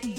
For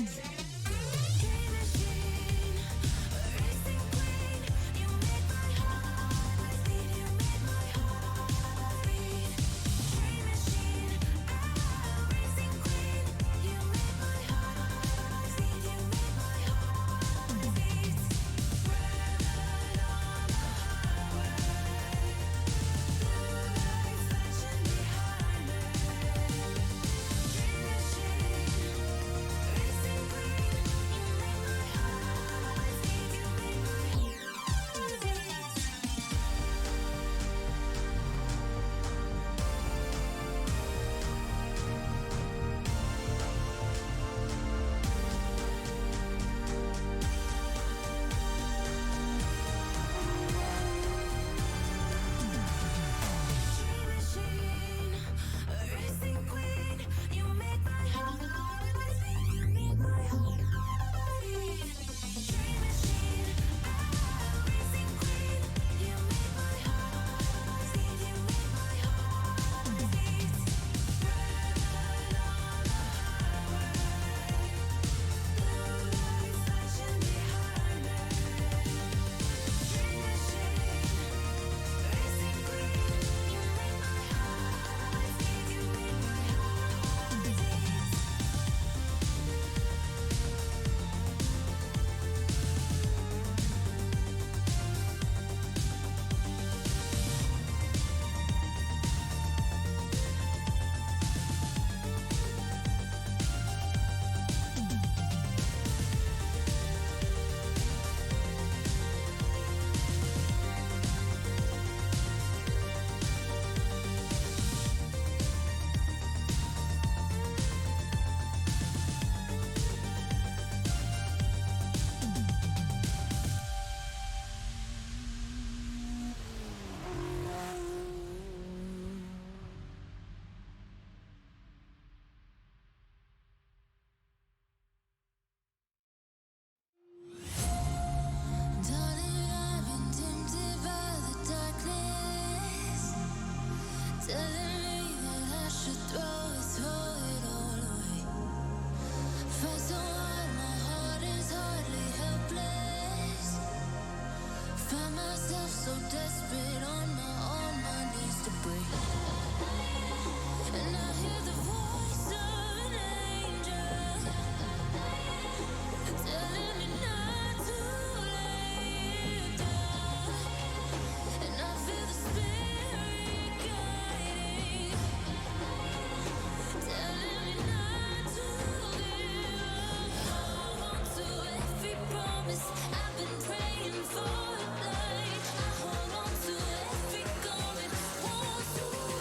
a night, I hold on to every going.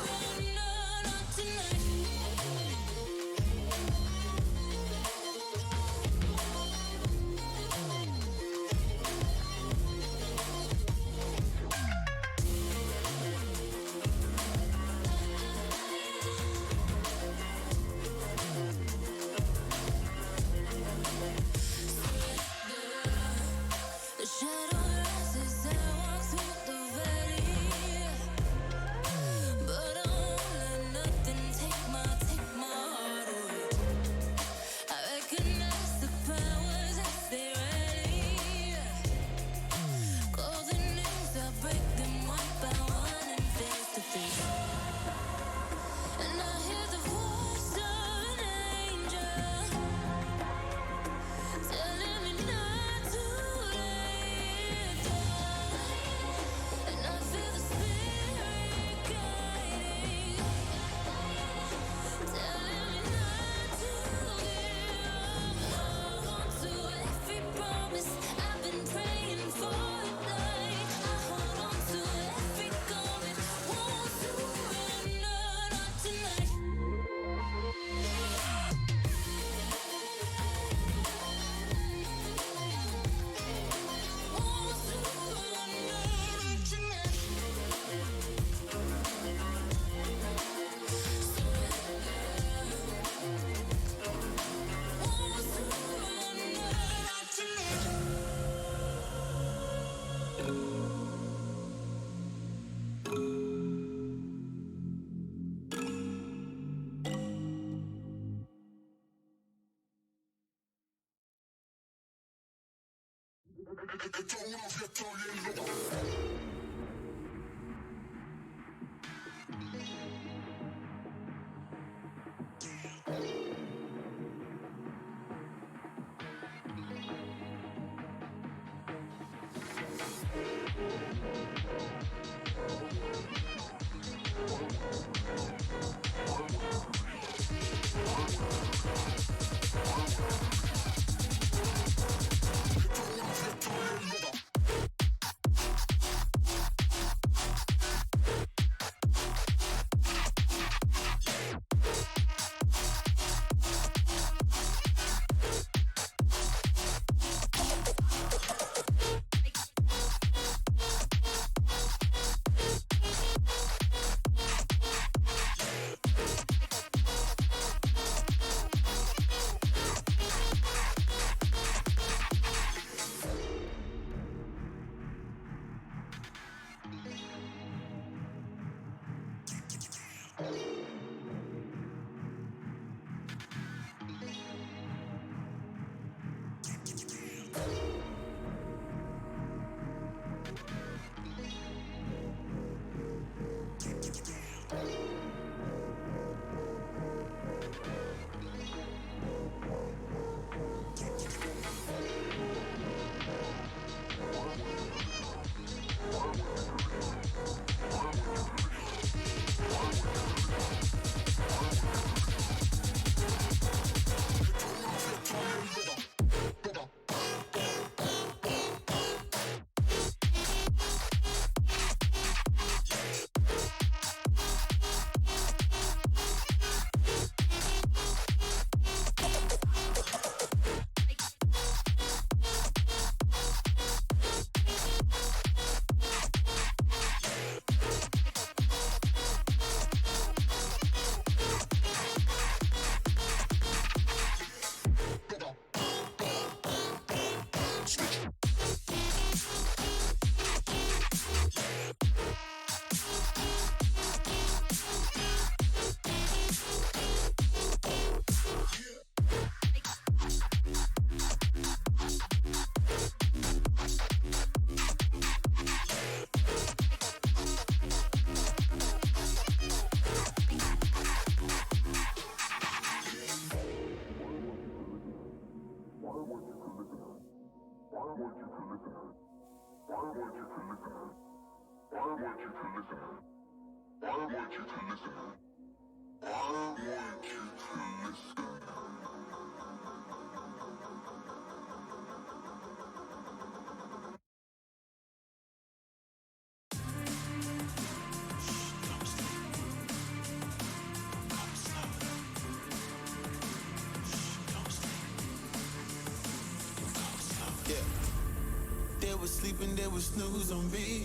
They was sleeping, they was snooze on me.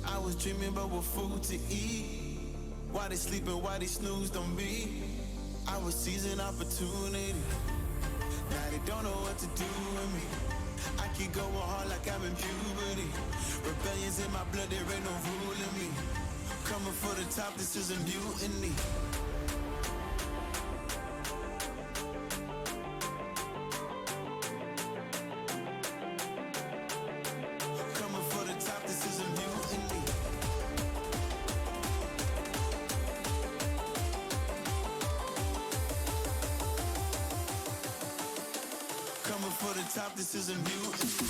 I was dreaming about what food to eat. Why they sleeping, why they snoozed on me? I was seizing opportunity. Now they don't know what to do with me. I keep going hard like I'm in puberty. Rebellion's in my blood, there ain't no ruling me. Coming for the top, this is a mutiny. Top, this is a mutiny.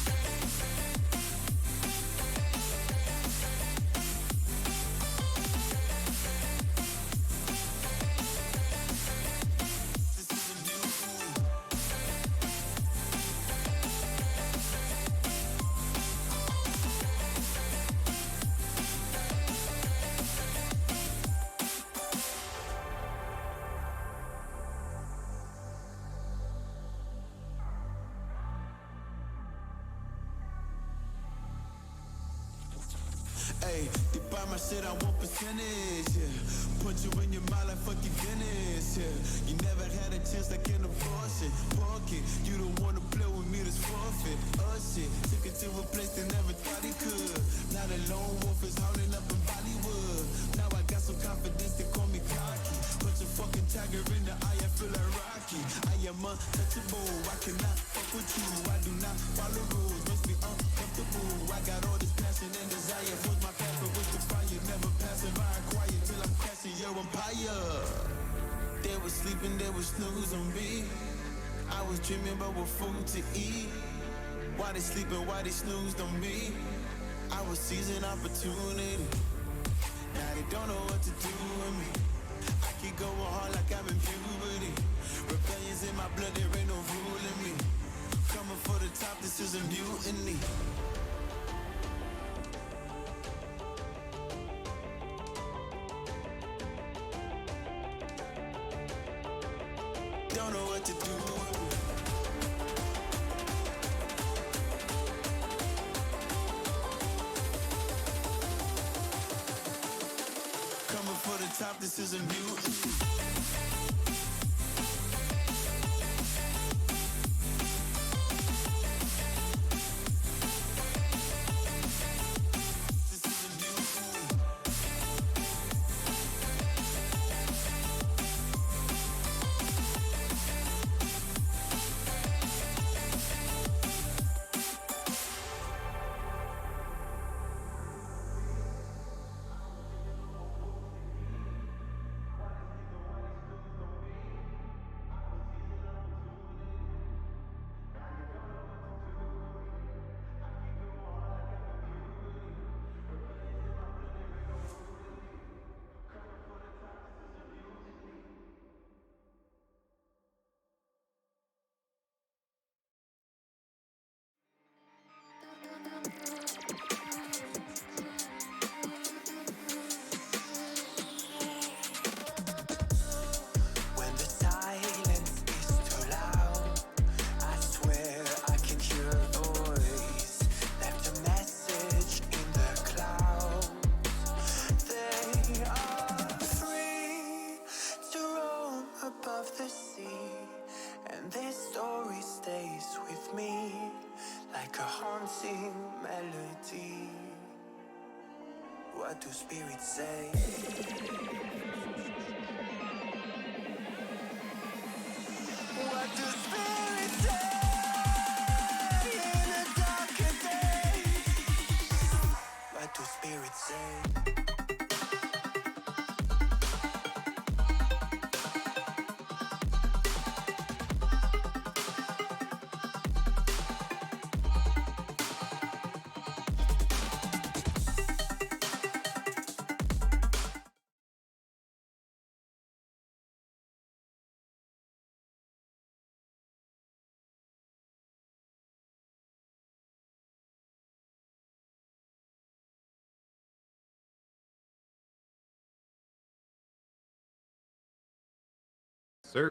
Hey, they buy my shit, I want percentage, yeah. Put you in your mind like fucking Guinness, yeah. You never had a chance like an abortion. Pocket, you don't wanna play with me, this forfeit. Shit, took it to a place they never thought he could. Now the lone wolf is howling up in Bollywood. Now I got some confidence, they call me cocky. Put your fucking tiger in the eye, I feel like Rocky. I am untouchable, I cannot fuck with you. I do not follow rules, must be world empire. They was sleeping, they was snooze on me. I was dreaming about what food to eat. Why they sleeping, why they snoozed on me? I was seizing opportunity. Now they don't know what to do with me. I keep going hard like I'm in puberty. Rebellion's in my blood, there ain't no ruling me. Coming for the top, this is a mutiny. Don't know what to do with me. Coming for the top, this is a mutiny. What do spirits say? What do spirits say in the darker days? What do spirits say? Sir.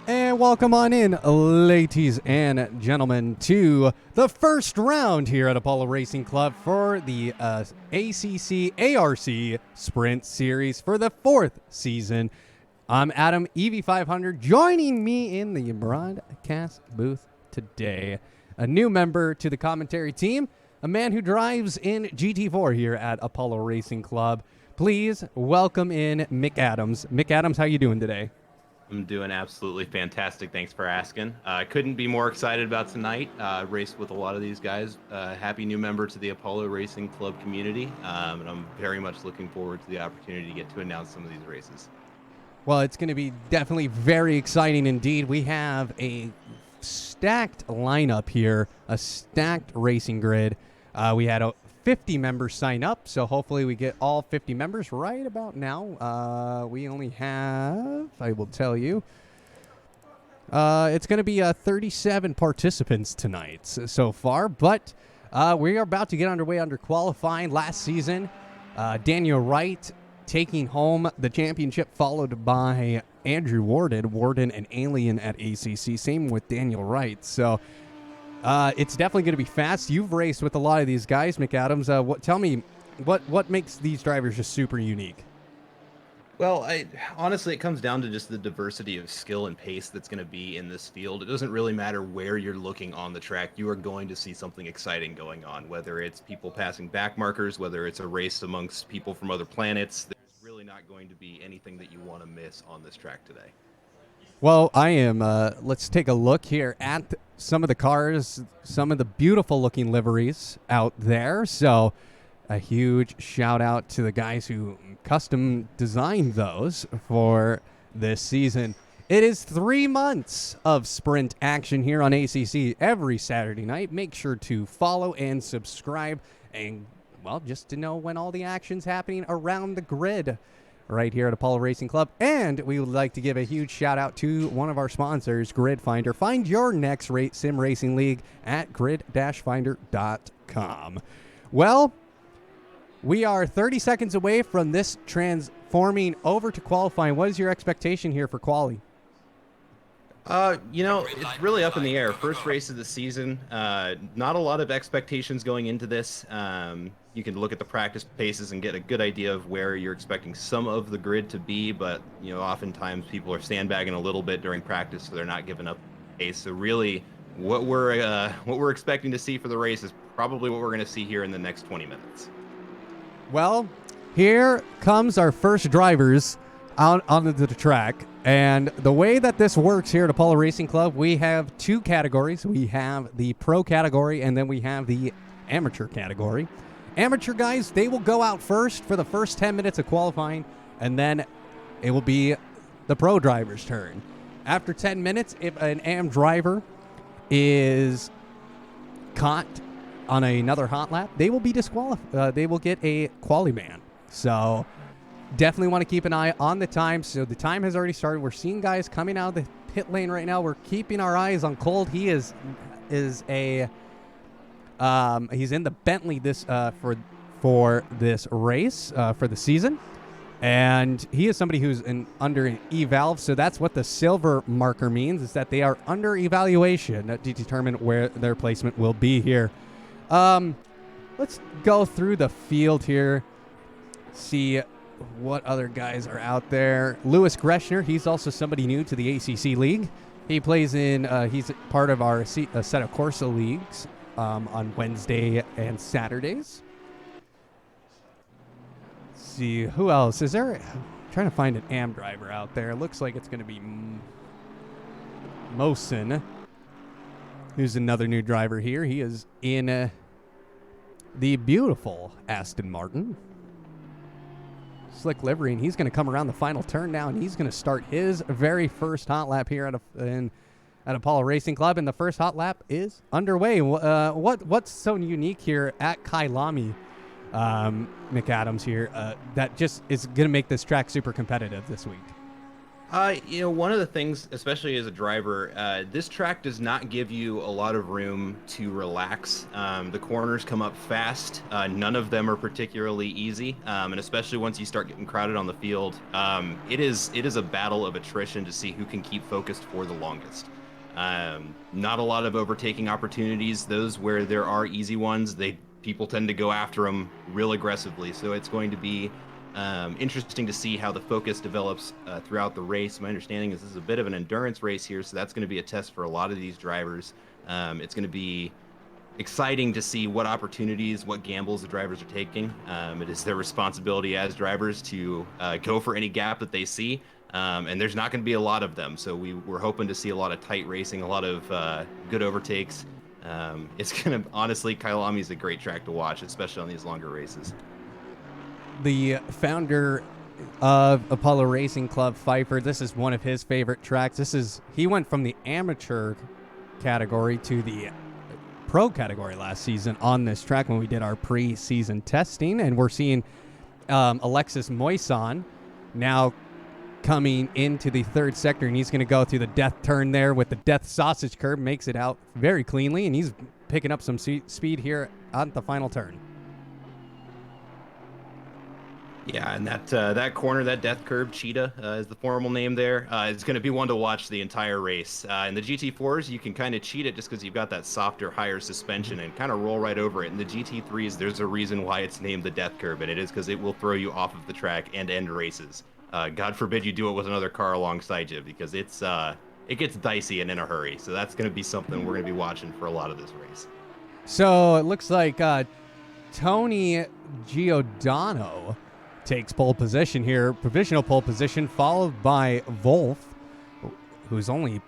And welcome on in, ladies and gentlemen, to the first round here at Apollo Racing Club for the ACC ARC Sprint Series for the fourth season. I'm Adam, EV500, joining me in the broadcast booth today. A new member to the commentary team, a man who drives in GT4 here at Apollo Racing Club. Please welcome in Mick Adams. Mick Adams, how you doing today? I'm doing absolutely fantastic. Thanks for asking. I couldn't be more excited about tonight. Raced with a lot of these guys. Happy new member to the Apollo Racing Club community. And I'm very much looking forward to the opportunity to get to announce some of these races. Well, it's going to be definitely very exciting indeed. We have a stacked lineup here, a stacked racing grid. We had 50 members sign up, so hopefully we get all 50 members right about now. We only have, I will tell you, it's going to be 37 participants tonight so far, but we are about to get underway under qualifying. Last season, Daniel Wright taking home the championship, followed by Andrew Warden, an alien at ACC. Same with Daniel Wright. So it's definitely going to be fast. You've raced with a lot of these guys, Mick Adams. Tell me, what makes these drivers just super unique? Well, honestly, it comes down to just the diversity of skill and pace that's going to be in this field. It doesn't really matter where you're looking on the track. You are going to see something exciting going on, whether it's people passing back markers, whether it's a race amongst people from other planets. There's really not going to be anything that you want to miss on this track today. Well, I am. Let's take a look here at some of the cars, some of the beautiful looking liveries out there. So a huge shout out to the guys who custom designed those for this season. It is 3 months of sprint action here on ACC every Saturday night. Make sure to follow and subscribe and, well, just to know when all the action's happening around the grid right here at Apollo Racing Club. And we would like to give a huge shout out to one of our sponsors, Grid Finder. Find your next sim racing league at grid-finder.com. Well, we are 30 seconds away from this transforming over to qualifying. What is your expectation here for quali? It's really up in the air. First race of the season. Not a lot of expectations going into this. You can look at the practice paces and get a good idea of where you're expecting some of the grid to be, but oftentimes people are sandbagging a little bit during practice, so they're not giving up pace. So really, what we're expecting to see for the race is probably what we're going to see here in the next 20 minutes. Well, here comes our first drivers out onto the track. And the way that this works here at Apollo Racing Club, we have two categories. We have the pro category, and then we have the amateur category. Amateur guys, they will go out first for the first 10 minutes of qualifying, and then it will be the pro driver's turn. After 10 minutes, if an AM driver is caught on another hot lap, they will be disqualified. They will get a quali ban. So definitely want to keep an eye on the time. So the time has already started. We're seeing guys coming out of the pit lane right now. We're keeping our eyes on Cold. He is he's in the Bentley this for this race for the season, and he is somebody who's under an eval. So that's what the silver marker means, is that they are under evaluation to determine where their placement will be here. Let's go through the field here, see what other guys are out there. Lewis Greshner, he's also somebody new to the ACC league. He plays in, he's part of our set of Corsa leagues on Wednesday and Saturdays. Let's see, who else? Is there, I'm trying to find an AM driver out there. Looks like it's going to be Mosin, who's another new driver here. He is in the beautiful Aston Martin. Slick livery, and he's going to come around the final turn now, and he's going to start his very first hot lap here at Apollo Racing Club, and the first hot lap is underway. What's so unique here at Kyalami, McAdams here, that just is going to make this track super competitive this week? One of the things, especially as a driver, this track does not give you a lot of room to relax. The corners come up fast. None of them are particularly easy, and especially once you start getting crowded on the field, it is a battle of attrition to see who can keep focused for the longest. Not a lot of overtaking opportunities. Those where there are easy ones, people tend to go after them real aggressively. So it's going to be interesting to see how the focus develops throughout the race. My understanding is this is a bit of an endurance race here, so that's going to be a test for a lot of these drivers. It's going to be exciting to see what opportunities, what gambles the drivers are taking. It is their responsibility as drivers to go for any gap that they see, and there's not going to be a lot of them. So we're hoping to see a lot of tight racing, a lot of good overtakes. It's going to, honestly, Kyalami is a great track to watch, especially on these longer races. The founder of Apollo Racing Club, Pfeiffer, this is one of his favorite tracks. He went from the amateur category to the pro category last season on this track when we did our pre-season testing, and we're seeing Alexis Moison now coming into the third sector, and he's going to go through the death turn there with the death sausage curve, makes it out very cleanly, and he's picking up some speed here on the final turn. Yeah, and that corner, that death curve, Cheetah is the formal name there. It's going to be one to watch the entire race. In the GT4s, you can kind of cheat it just because you've got that softer, higher suspension and kind of roll right over it. In the GT3s, there's a reason why it's named the death curve, and it is because it will throw you off of the track and end races. God forbid you do it with another car alongside you, because it gets dicey and in a hurry. So that's going to be something we're going to be watching for a lot of this race. So it looks like Tony Giordano takes pole position here, provisional pole position, followed by Wolf, who's only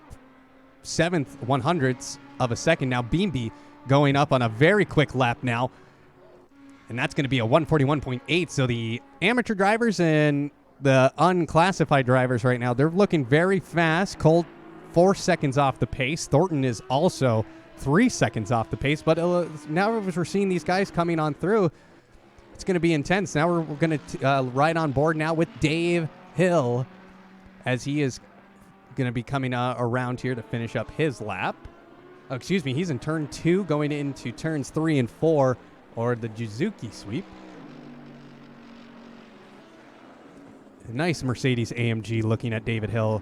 1/7 of a second now. Beamby going up on a very quick lap now. And that's going to be a 141.8. So the amateur drivers and the unclassified drivers right now, they're looking very fast. Colt 4 seconds off the pace. Thornton is also 3 seconds off the pace. But now as we're seeing these guys coming on through, it's going to be intense. Now we're going to ride on board now with Dave Hill as he is going to be coming around here to finish up his lap. Oh, excuse me, he's in turn 2 going into turns 3 and 4, or the Jizuki sweep. Nice Mercedes AMG looking at David Hill,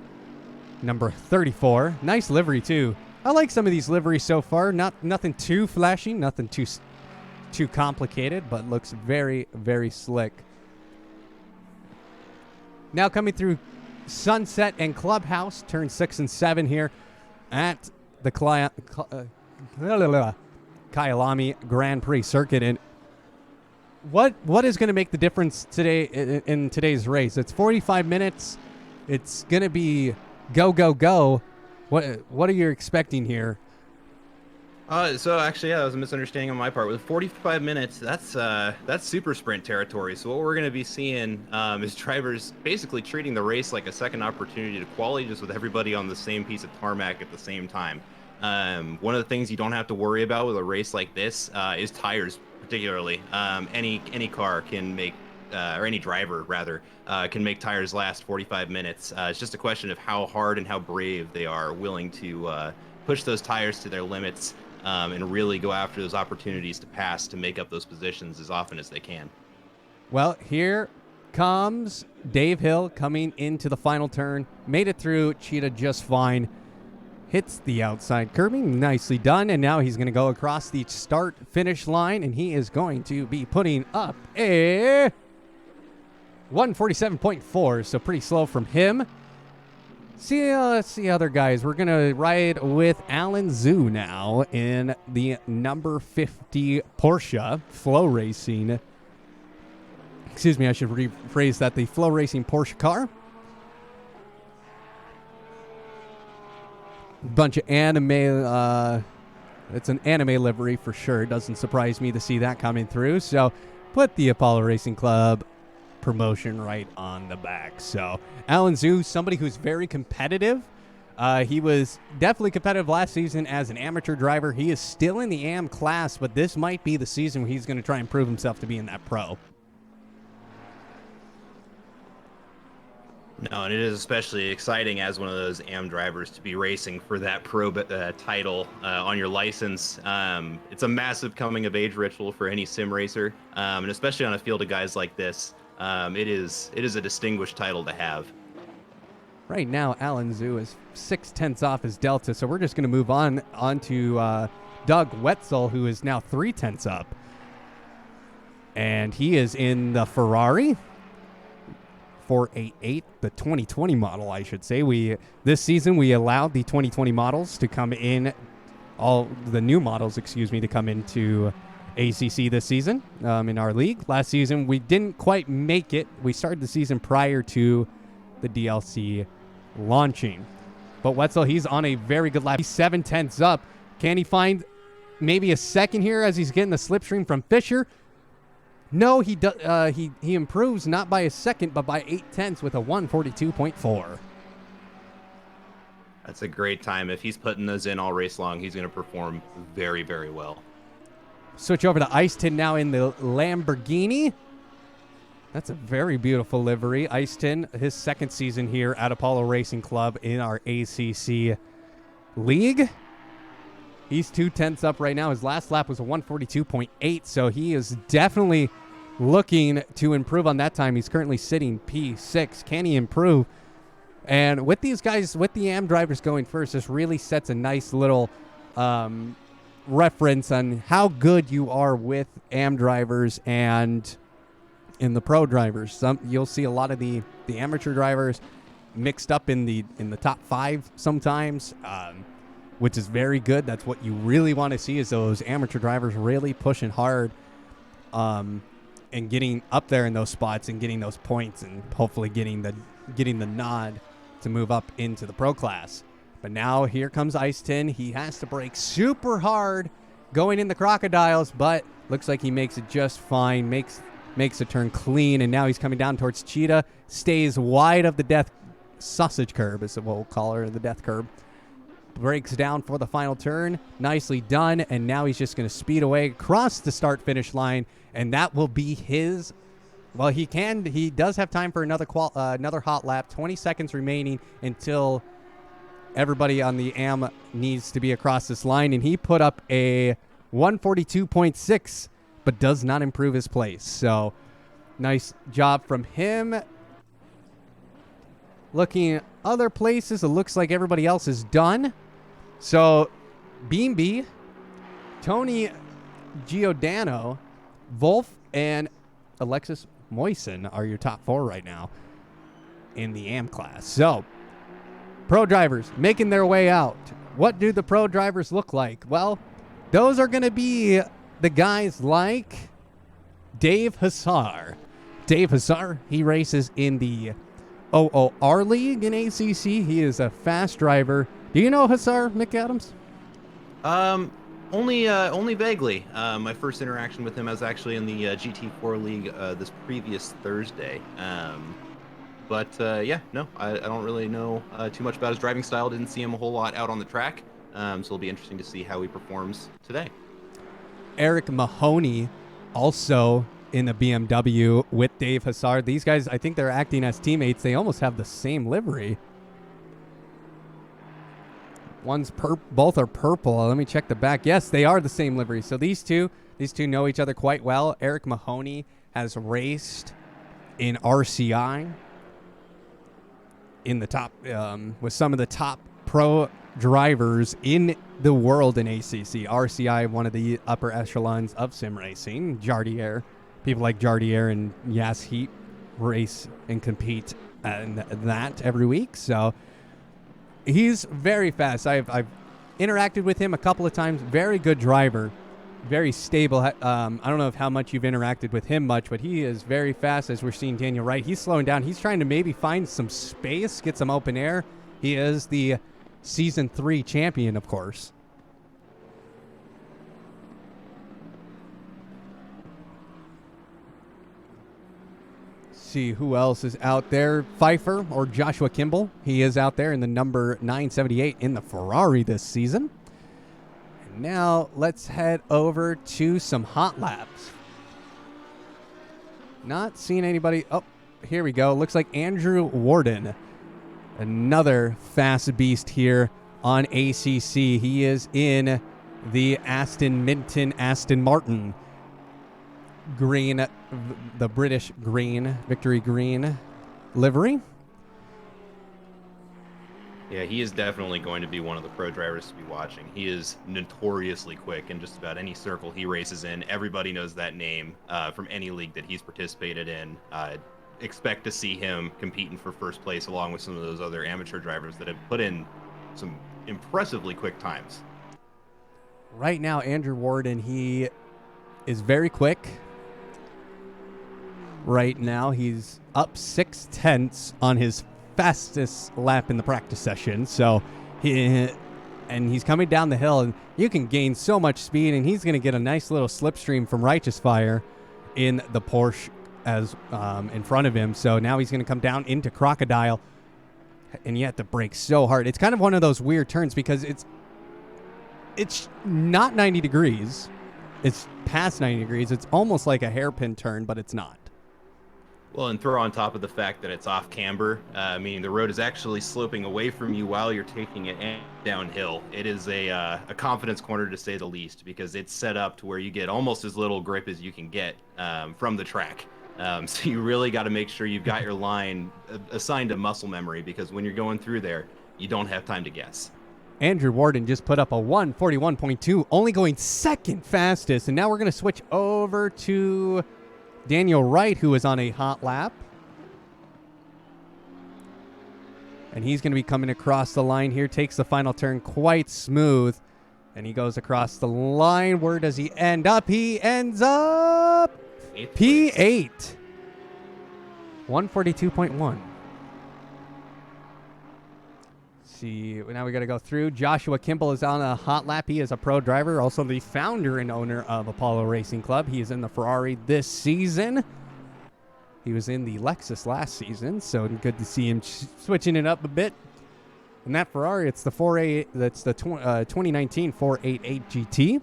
number 34. Nice livery, too. I like some of these liveries so far. Nothing too flashy, nothing too complicated, but looks very, very slick. Now coming through Sunset and Clubhouse, turn 6 and 7 here at the Kyalami Grand Prix circuit. And what is going to make the difference today in today's race? It's 45 minutes. It's going to be go, go, go. What are you expecting here? So actually, that was a misunderstanding on my part. With 45 minutes, that's super sprint territory. So what we're going to be seeing is drivers basically treating the race like a second opportunity to quality, just with everybody on the same piece of tarmac at the same time. One of the things you don't have to worry about with a race like this is tires, particularly. Any car can make, or any driver rather, can make tires last 45 minutes. It's just a question of how hard and how brave they are willing to push those tires to their limits. And really go after those opportunities to pass to make up those positions as often as they can. Well, here comes Dave Hill coming into the final turn. Made it through Cheetah just fine. Hits the outside curbing. Nicely done. And now he's going to go across the start-finish line, and he is going to be putting up a 147.4, so pretty slow from him. Let's see other guys. We're going to ride with Alan Zhu now in the number 50 Porsche Flow Racing. Excuse me, I should rephrase that. The Flow Racing Porsche car. Bunch of anime. It's an anime livery for sure. Doesn't surprise me to see that coming through. So put the Apollo Racing Club promotion right on the back. So Alan Zhu, somebody who's very competitive. He was definitely competitive last season as an amateur driver. He is still in the AM class, but this might be the season where he's going to try and prove himself to be in that pro. No, and it is especially exciting as one of those AM drivers to be racing for that pro title on your license. It's a massive coming of age ritual for any sim racer, and especially on a field of guys like this. It is a distinguished title to have. Right now, Alan Zhu is 0.6 off his delta, so we're just going to move on to Doug Wetzel, who is now 0.3 up. And he is in the Ferrari 488, the 2020 model, I should say. This season, we allowed the 2020 models to come in, all the new models, to come into ACC this season in our league. Last season, we didn't quite make it. We started the season prior to the DLC launching. But Wetzel, he's on a very good lap. He's 0.7 up. Can he find maybe a second here as he's getting the slipstream from Fisher? No, he improves not by a second, but by 0.8 with a 142.4. That's a great time. If he's putting those in all race long, he's going to perform very, very well. Switch over to Iceton now in the Lamborghini. That's a very beautiful livery. Iceton, his second season here at Apollo Racing Club in our ACC league. He's 0.2 up right now. His last lap was a 142.8, so he is definitely looking to improve on that time. He's currently sitting P6. Can he improve? And with these guys, with the AM drivers going first, this really sets a nice little reference on how good you are with AM drivers and in the pro drivers. You'll see a lot of the amateur drivers mixed up in the top 5 sometimes, which is very good. That's what you really want to see, is those amateur drivers really pushing hard and getting up there in those spots and getting those points and hopefully getting the nod to move up into the pro class. But now here comes Iceton. He has to brake super hard going in the Crocodiles, but looks like he makes it just fine, makes a turn clean, and now he's coming down towards Cheetah, stays wide of the death sausage curb, is what we'll call her, the death curb. Breaks down for the final turn. Nicely done, and now he's just going to speed away across the start-finish line, and that will be his. Well, he does have time for another hot lap. 20 seconds remaining until everybody on the AM needs to be across this line, and he put up a 142.6, but does not improve his place. So, nice job from him. Looking at other places, it looks like everybody else is done. So, Beamby, Tony Giordano, Wolf, and Alexis Moisen are your top 4 right now in the AM class. So, pro drivers making their way out. What do the pro drivers look like? Well, those are going to be the guys like Dave Hussar. Dave Hussar, he races in the OOR League in ACC. He is a fast driver. Do you know Hussar, Mick Adams? Only vaguely. My first interaction with him was actually in the GT4 League this previous Thursday. But yeah, no, I don't really know too much about his driving style. Didn't see him a whole lot out on the track. So it'll be interesting to see how he performs today. Eric Mahoney, also in the BMW with Dave Hussar. These guys, I think they're acting as teammates. They almost have the same livery. Both are purple. Let me check the back. Yes, they are the same livery. So these two know each other quite well. Eric Mahoney has raced in RCI in the top with some of the top pro drivers in the world in ACC. RCI, one of the upper echelons of sim racing. Jardier, people like Jardier and Yas Heat race and compete in that every week. So he's very fast. I've interacted with him a couple of times. Very good driver, very stable. I don't know how much you've interacted with him much, but he is very fast. As we're seeing Daniel Wright, he's slowing down. He's trying to maybe find some space, get some open air. He is the Season 3 champion, of course. See who else is out there. Pfeiffer or Joshua Kimball. He is out there in the number 978 in the Ferrari this season. And now let's head over to some hot laps. Not seeing anybody. Oh, here we go. Looks like Andrew Warden. Another fast beast here on ACC. He is in the Aston Martin green, the British green, victory green livery. Yeah, he is definitely going to be one of the pro drivers to be watching. He is notoriously quick in just about any circle he races in. Everybody knows that name from any league that he's participated in. Expect to see him competing for first place along with some of those other amateur drivers that have put in some impressively quick times. Right now, Andrew Warden, he is very quick. Right now, he's up 0.6 on his fastest lap in the practice session. So he's coming down the hill, and you can gain so much speed, and he's going to get a nice little slipstream from Righteous Fire in the Porsche as in front of him. So now he's going to come down into Crocodile, and you have to brake so hard. It's kind of one of those weird turns because it's not 90 degrees. It's past 90 degrees. It's almost like a hairpin turn, but it's not. Well, and throw on top of the fact that it's off camber, meaning the road is actually sloping away from you while you're taking it downhill. It is a confidence corner, to say the least, because it's set up to where you get almost as little grip as you can get from the track. So you really got to make sure you've got your line assigned to muscle memory, because when you're going through there, you don't have time to guess. Andrew Warden just put up a 141.2, only going second fastest. And now we're going to switch over to Daniel Wright, who is on a hot lap. And he's going to be coming across the line here, takes the final turn quite smooth. And he goes across the line. Where does he end up? He ends up P8. 142.1. see. Now we got to go through. Joshua Kimball is on a hot lap. He is a pro driver, also the founder and owner of Apollo Racing Club. He is in the Ferrari this season. He was in the Lexus last season, so good to see him switching it up a bit. And that Ferrari, it's the 2019 488 GT.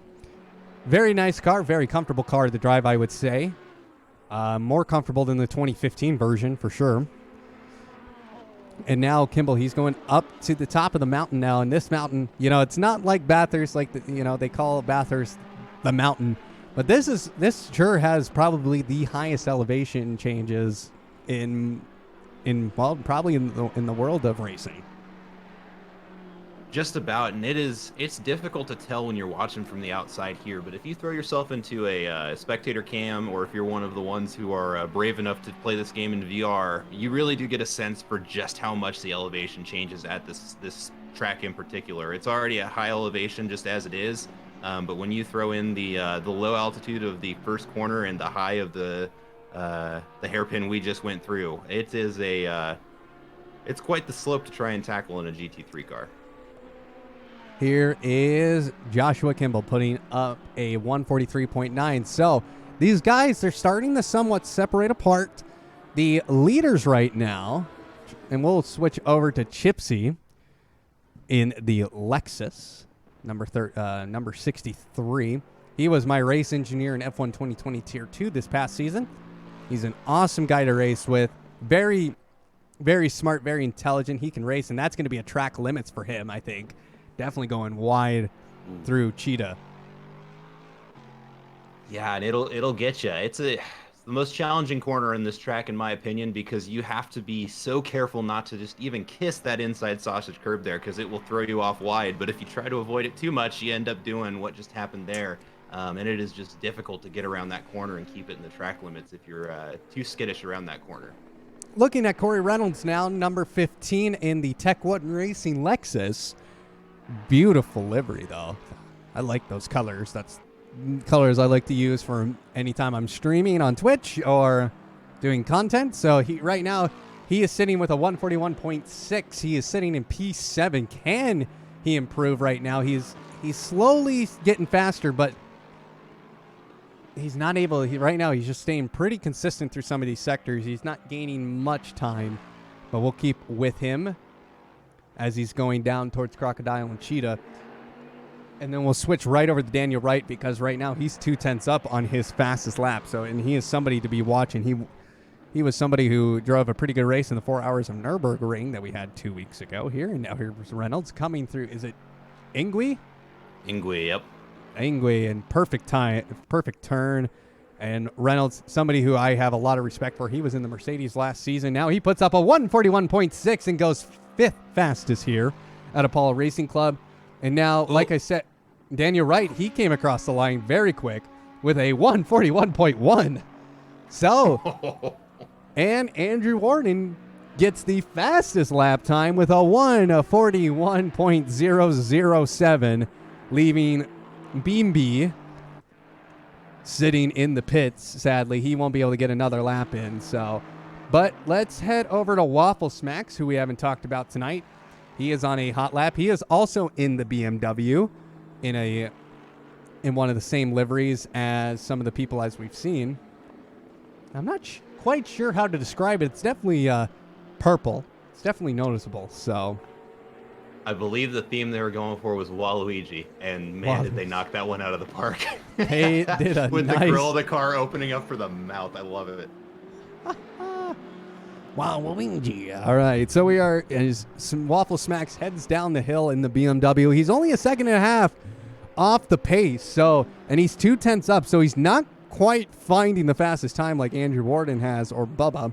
Very nice car, very comfortable car to drive, I would say. More comfortable than the 2015 version, for sure. And now Kimball, he's going up to the top of the mountain now. And this mountain, it's not like Bathurst, like they call Bathurst the mountain. But this sure has probably the highest elevation changes probably in the world of racing. Just about, and it's difficult to tell when you're watching from the outside here, but if you throw yourself into a spectator cam, or if you're one of the ones who are brave enough to play this game in VR, you really do get a sense for just how much the elevation changes at this track in particular. It's already a high elevation just as it is, but when you throw in the low altitude of the first corner and the high of the hairpin we just went through, it's quite the slope to try and tackle in a GT3 car. Here is Joshua Kimball putting up a 143.9. So these guys, they're starting to somewhat separate apart. The leaders right now, and we'll switch over to Chipsy in the Lexus, number 63. He was my race engineer in F1 2020 Tier 2 this past season. He's an awesome guy to race with. Very, very smart, very intelligent. He can race, and that's going to be a track limits for him, I think. Definitely going wide through Cheetah. Yeah, and it'll get you. It's the most challenging corner in this track, in my opinion, because you have to be so careful not to just even kiss that inside sausage curb there, because it will throw you off wide. But if you try to avoid it too much, you end up doing what just happened there. And it is just difficult to get around that corner and keep it in the track limits if you're too skittish around that corner. Looking at Corey Reynolds now, number 15 in the Tech 1 Racing Lexus. Beautiful livery, though. I like those colors. That's colors I like to use for anytime I'm streaming on Twitch or doing content. So right now, he is sitting with a 141.6. He is sitting in P7. Can he improve right now? He's slowly getting faster, but he's not able. Right now, he's just staying pretty consistent through some of these sectors. He's not gaining much time, but we'll keep with him as he's going down towards Crocodile and Cheetah. And then we'll switch right over to Daniel Wright, because right now he's 2/10 up on his fastest lap. So, and he is somebody to be watching. He was somebody who drove a pretty good race in the 4 hours of Nürburgring that we had 2 weeks ago here. And now here's Reynolds coming through. Is it Ingui? Ingui, yep. Ingui, and perfect time, perfect turn. And Reynolds, somebody who I have a lot of respect for. He was in the Mercedes last season. Now he puts up a 141.6 and goes 5th fastest here at Apollo Racing Club. And now, like I said, Daniel Wright, he came across the line very quick with a 141.1. So, and Andrew Warden gets the fastest lap time with a 141.007, leaving Beamby sitting in the pits. Sadly, he won't be able to get another lap in. So, but let's head over to Waffle Smacks, who we haven't talked about tonight. He is on a hot lap. He is also in the BMW in one of the same liveries as some of the people as we've seen. I'm not quite sure how to describe it. It's definitely purple. It's definitely noticeable. So, I believe the theme they were going for was Waluigi, and man, did they knock that one out of the park. They did a with nice... the grill of the car opening up for the mouth. I love it. Waluigi. All right, so we are, as some Waffle Smacks heads down the hill in the BMW. He's only a second and a half off the pace, so, and he's 2/10 up, so he's not quite finding the fastest time like Andrew Warden has or Bubba,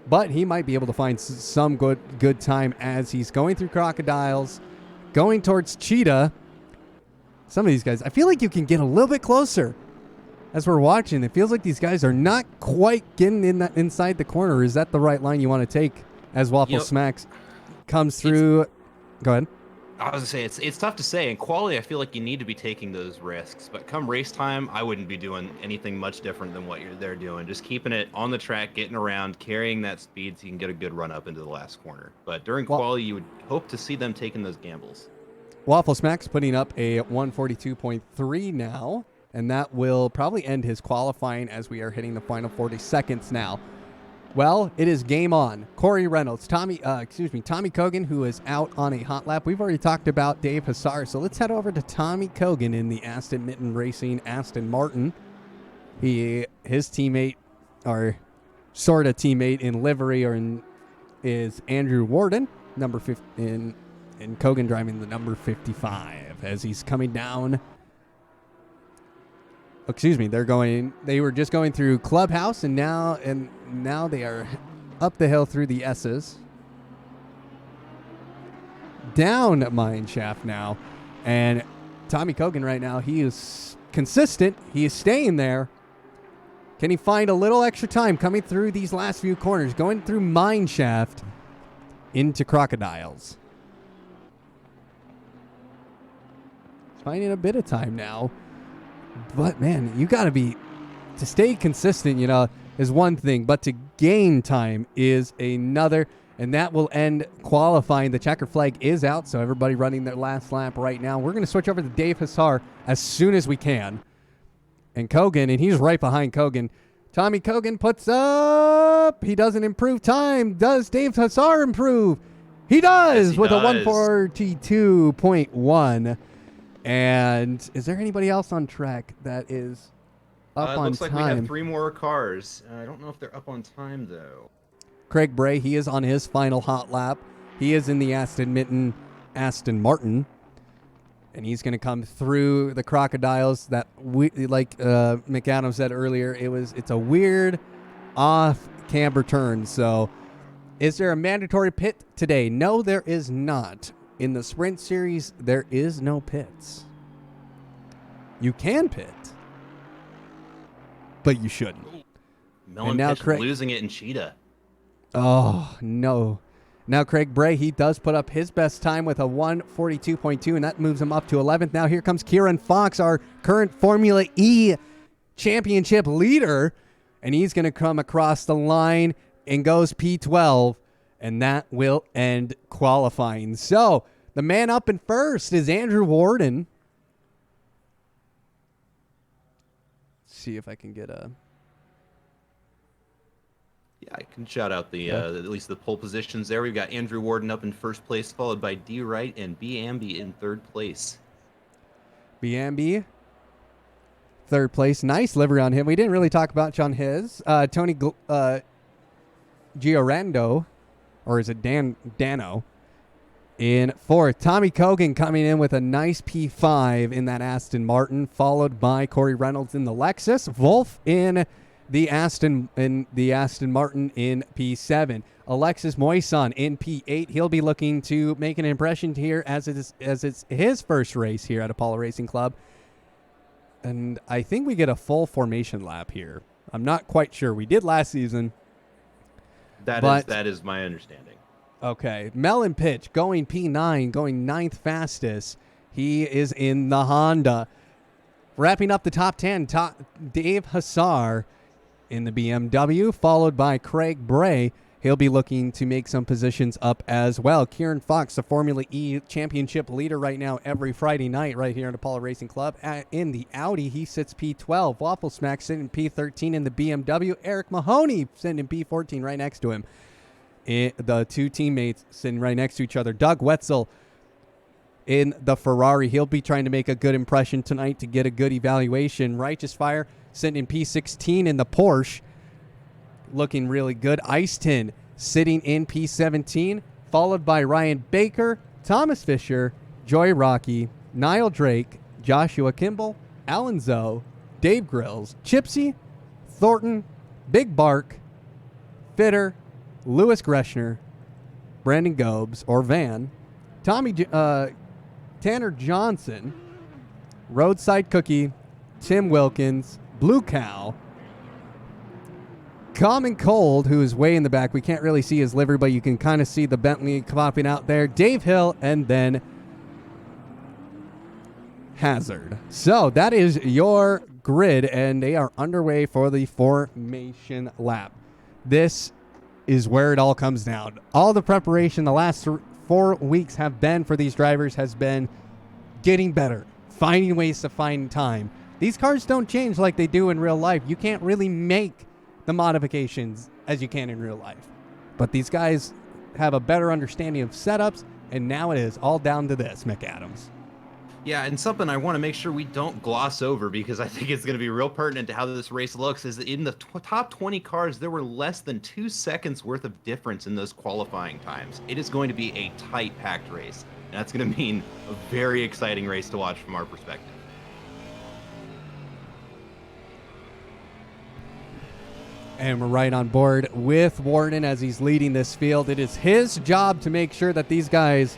but he might be able to find some good time as he's going through Crocodiles, going towards Cheetah. Some of these guys, I feel like you can get a little bit closer as we're watching. It feels like these guys are not quite getting inside the corner. Is that the right line you want to take as Waffle Smacks comes through? Go ahead. I was gonna say it's tough to say. In quality, I feel like you need to be taking those risks. But come race time, I wouldn't be doing anything much different than what they're doing. Just keeping it on the track, getting around, carrying that speed so you can get a good run up into the last corner. But during quality, you would hope to see them taking those gambles. Waffle Smack's putting up a 142.3 now, and that will probably end his qualifying as we are hitting the final 40 seconds now. Well, it is game on. Corey Reynolds, Tommy Kogan, who is out on a hot lap. We've already talked about Dave Hassar, so let's head over to Tommy Kogan in the Aston Mitten Racing Aston Martin. His teammate, or sort of teammate in livery, is Andrew Warden, number 15, and Kogan driving the number 55 as he's coming down. They were just going through Clubhouse, and now they are up the hill through the S's. Down Mine Shaft now. And Tommy Kogan right now, he is consistent. He is staying there. Can he find a little extra time coming through these last few corners, going through Mine Shaft into Crocodiles? Finding a bit of time now. But, man, you got to stay consistent, is one thing. But to gain time is another. And that will end qualifying. The checker flag is out, so everybody running their last lap right now. We're going to switch over to Dave Hassar as soon as we can. And Kogan, and he's right behind Kogan. Tommy Kogan puts up. He doesn't improve time. Does Dave Hassar improve? He does, yes, he with does. a 142.1. And is there anybody else on track that is up on time? It looks like we have 3 more cars. I don't know if they're up on time, though. Craig Bray, he is on his final hot lap. He is in the Aston Martin. And he's going to come through the Crocodiles that, like McAdams said earlier, it's a weird off-camber turn. So is there a mandatory pit today? No, there is not. In the Sprint Series, there is no pits. You can pit, but you shouldn't. Melon now Craig losing it in Cheetah. Oh, no. Now Craig Bray, he does put up his best time with a 142.2, and that moves him up to 11th. Now here comes Kieran Fox, our current Formula E championship leader, and he's going to come across the line and goes P12. And that will end qualifying. So, the man up in first is Andrew Warden. Let's see if I can get a... Yeah, I can shout out the at least the pole positions there. We've got Andrew Warden up in first place, followed by D. Wright and B. Amby in third place. B. Amby, third place. Nice livery on him. We didn't really talk about on his. Tony Giorando. Or is it Dano? In fourth. Tommy Kogan coming in with a nice P5 in that Aston Martin, followed by Corey Reynolds in the Lexus. Wolf in the Aston Martin in P7. Alexis Moison in P8. He'll be looking to make an impression here as it's his first race here at Apollo Racing Club. And I think we get a full formation lap here. I'm not quite sure. We did last season. That is my understanding. Okay. Melon Pitch going P9, going 9th fastest. He is in the Honda. Wrapping up the top 10, Dave Hassar in the BMW, followed by Craig Bray. He'll be looking to make some positions up as well. Kieran Fox, the Formula E championship leader right now every Friday night right here at Apollo Racing Club. In the Audi, he sits P12. Waffle Smack sitting P13 in the BMW. Eric Mahoney sitting in P14 right next to him. The two teammates sitting right next to each other. Doug Wetzel in the Ferrari. He'll be trying to make a good impression tonight to get a good evaluation. Righteous Fire sitting in P16 in the Porsche. Looking really good. Ice Tin sitting in P17, followed by Ryan Baker, Thomas Fisher, Joy Rocky, Nile Drake, Joshua Kimball, Alan Zoe, Dave Grills, Chipsy, Thornton, Big Bark, Fitter, Lewis Greshner, Brandon Gobes, or Van, Tanner Johnson, Roadside Cookie, Tim Wilkins, Blue Cow, Common Cold, who is way in the back. We can't really see his livery, but you can kind of see the Bentley popping out there. Dave Hill, and then hazard. So that is your grid, and they are underway for the formation lap. This is where it all comes down. All the preparation the last 4 weeks have been for these drivers has been getting better, finding ways to find time. These cars don't change like they do in real life. You can't really make the modifications as you can in real life. But these guys have a better understanding of setups, and now it is all down to this, McAdams. Yeah, and something I want to make sure we don't gloss over, because I think it's going to be real pertinent to how this race looks, is that in the top 20 cars, there were less than 2 seconds worth of difference in those qualifying times. It is going to be a tight, packed race, and that's going to mean a very exciting race to watch from our perspective. And we're right on board with Warden as he's leading this field. It is his job to make sure that these guys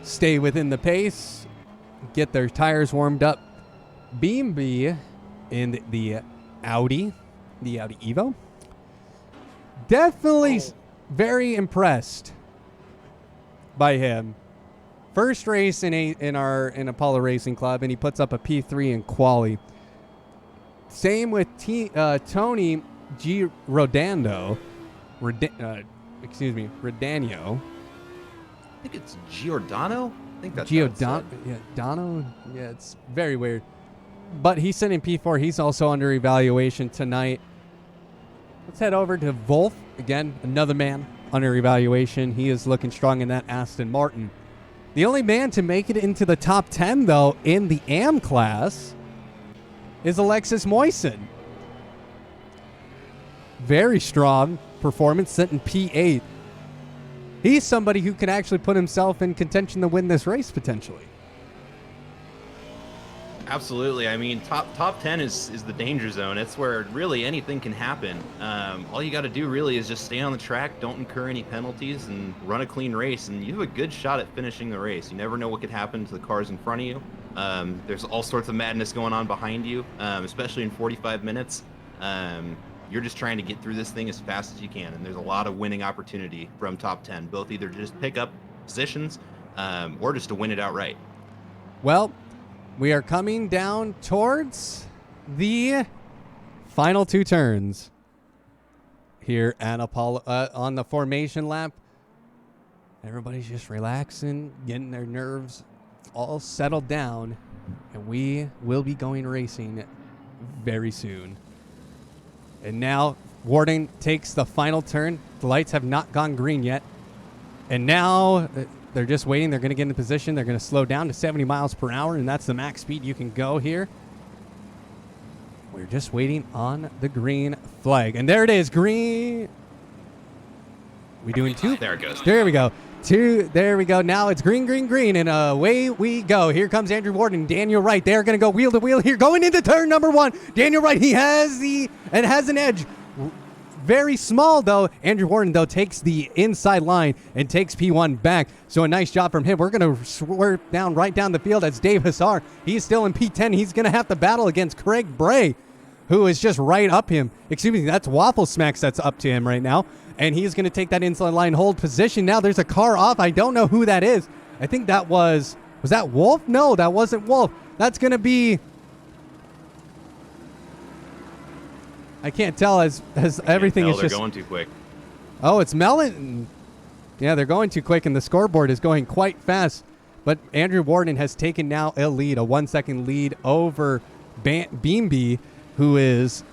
stay within the pace, get their tires warmed up. Beamby in the Audi Evo. Definitely very impressed by him. First race in Apollo Racing Club, and he puts up a P3 in quali. Same with Tony Rodano. Rodano. I think it's Giordano. I think that's Giordano. Yeah, Dono. Yeah, it's very weird. But he's sitting in P4. He's also under evaluation tonight. Let's head over to Wolf. Again, another man under evaluation. He is looking strong in that Aston Martin. The only man to make it into the top 10, though, in the AM class is Alexis Moisen. Very strong performance, sitting P8. He's somebody who can actually put himself in contention to win this race potentially. Absolutely. I mean, top 10 is the danger zone. It's where really anything can happen. All you got to do really is just stay on the track, don't incur any penalties, and run a clean race, and you have a good shot at finishing the race. You never know what could happen to the cars in front of you. There's all sorts of madness going on behind you, especially in 45 minutes. You're just trying to get through this thing as fast as you can, and there's a lot of winning opportunity from top 10, both either just pick up positions or just to win it outright. Well, we are coming down towards the final 2 turns here at Apollo on the formation lap. Everybody's just relaxing, getting their nerves all settled down, and we will be going racing very soon. And now Warden takes the final turn. The lights have not gone green yet. And now they're just waiting. They're going to get in position. They're going to slow down to 70 miles per hour, and that's the max speed you can go here. We're just waiting on the green flag. And there it is, green. We doing 2? There it goes. There we go. 2. There we go. Now it's green, green, green, and away we go. Here comes Andrew Warden and Daniel Wright. They're going to go wheel to wheel here, going into turn number 1. Daniel Wright, he has an edge. Very small, though. Andrew Warden, though, takes the inside line and takes P1 back. So a nice job from him. We're going to swerve right down the field. That's Dave Hassar. He's still in P10. He's going to have to battle against Craig Bray, who is just right up him. Excuse me, that's Waffle Smacks that's up to him right now. And he's going to take that inside line hold position. Now there's a car off. I don't know who that is. I think that was that Wolf? No, that wasn't Wolf. That's going to be... I can't tell as everything is just... They're going too quick. Oh, it's Mellon. Yeah, they're going too quick, and the scoreboard is going quite fast. But Andrew Warden has taken now a lead, a 1-second lead over Beamby, who is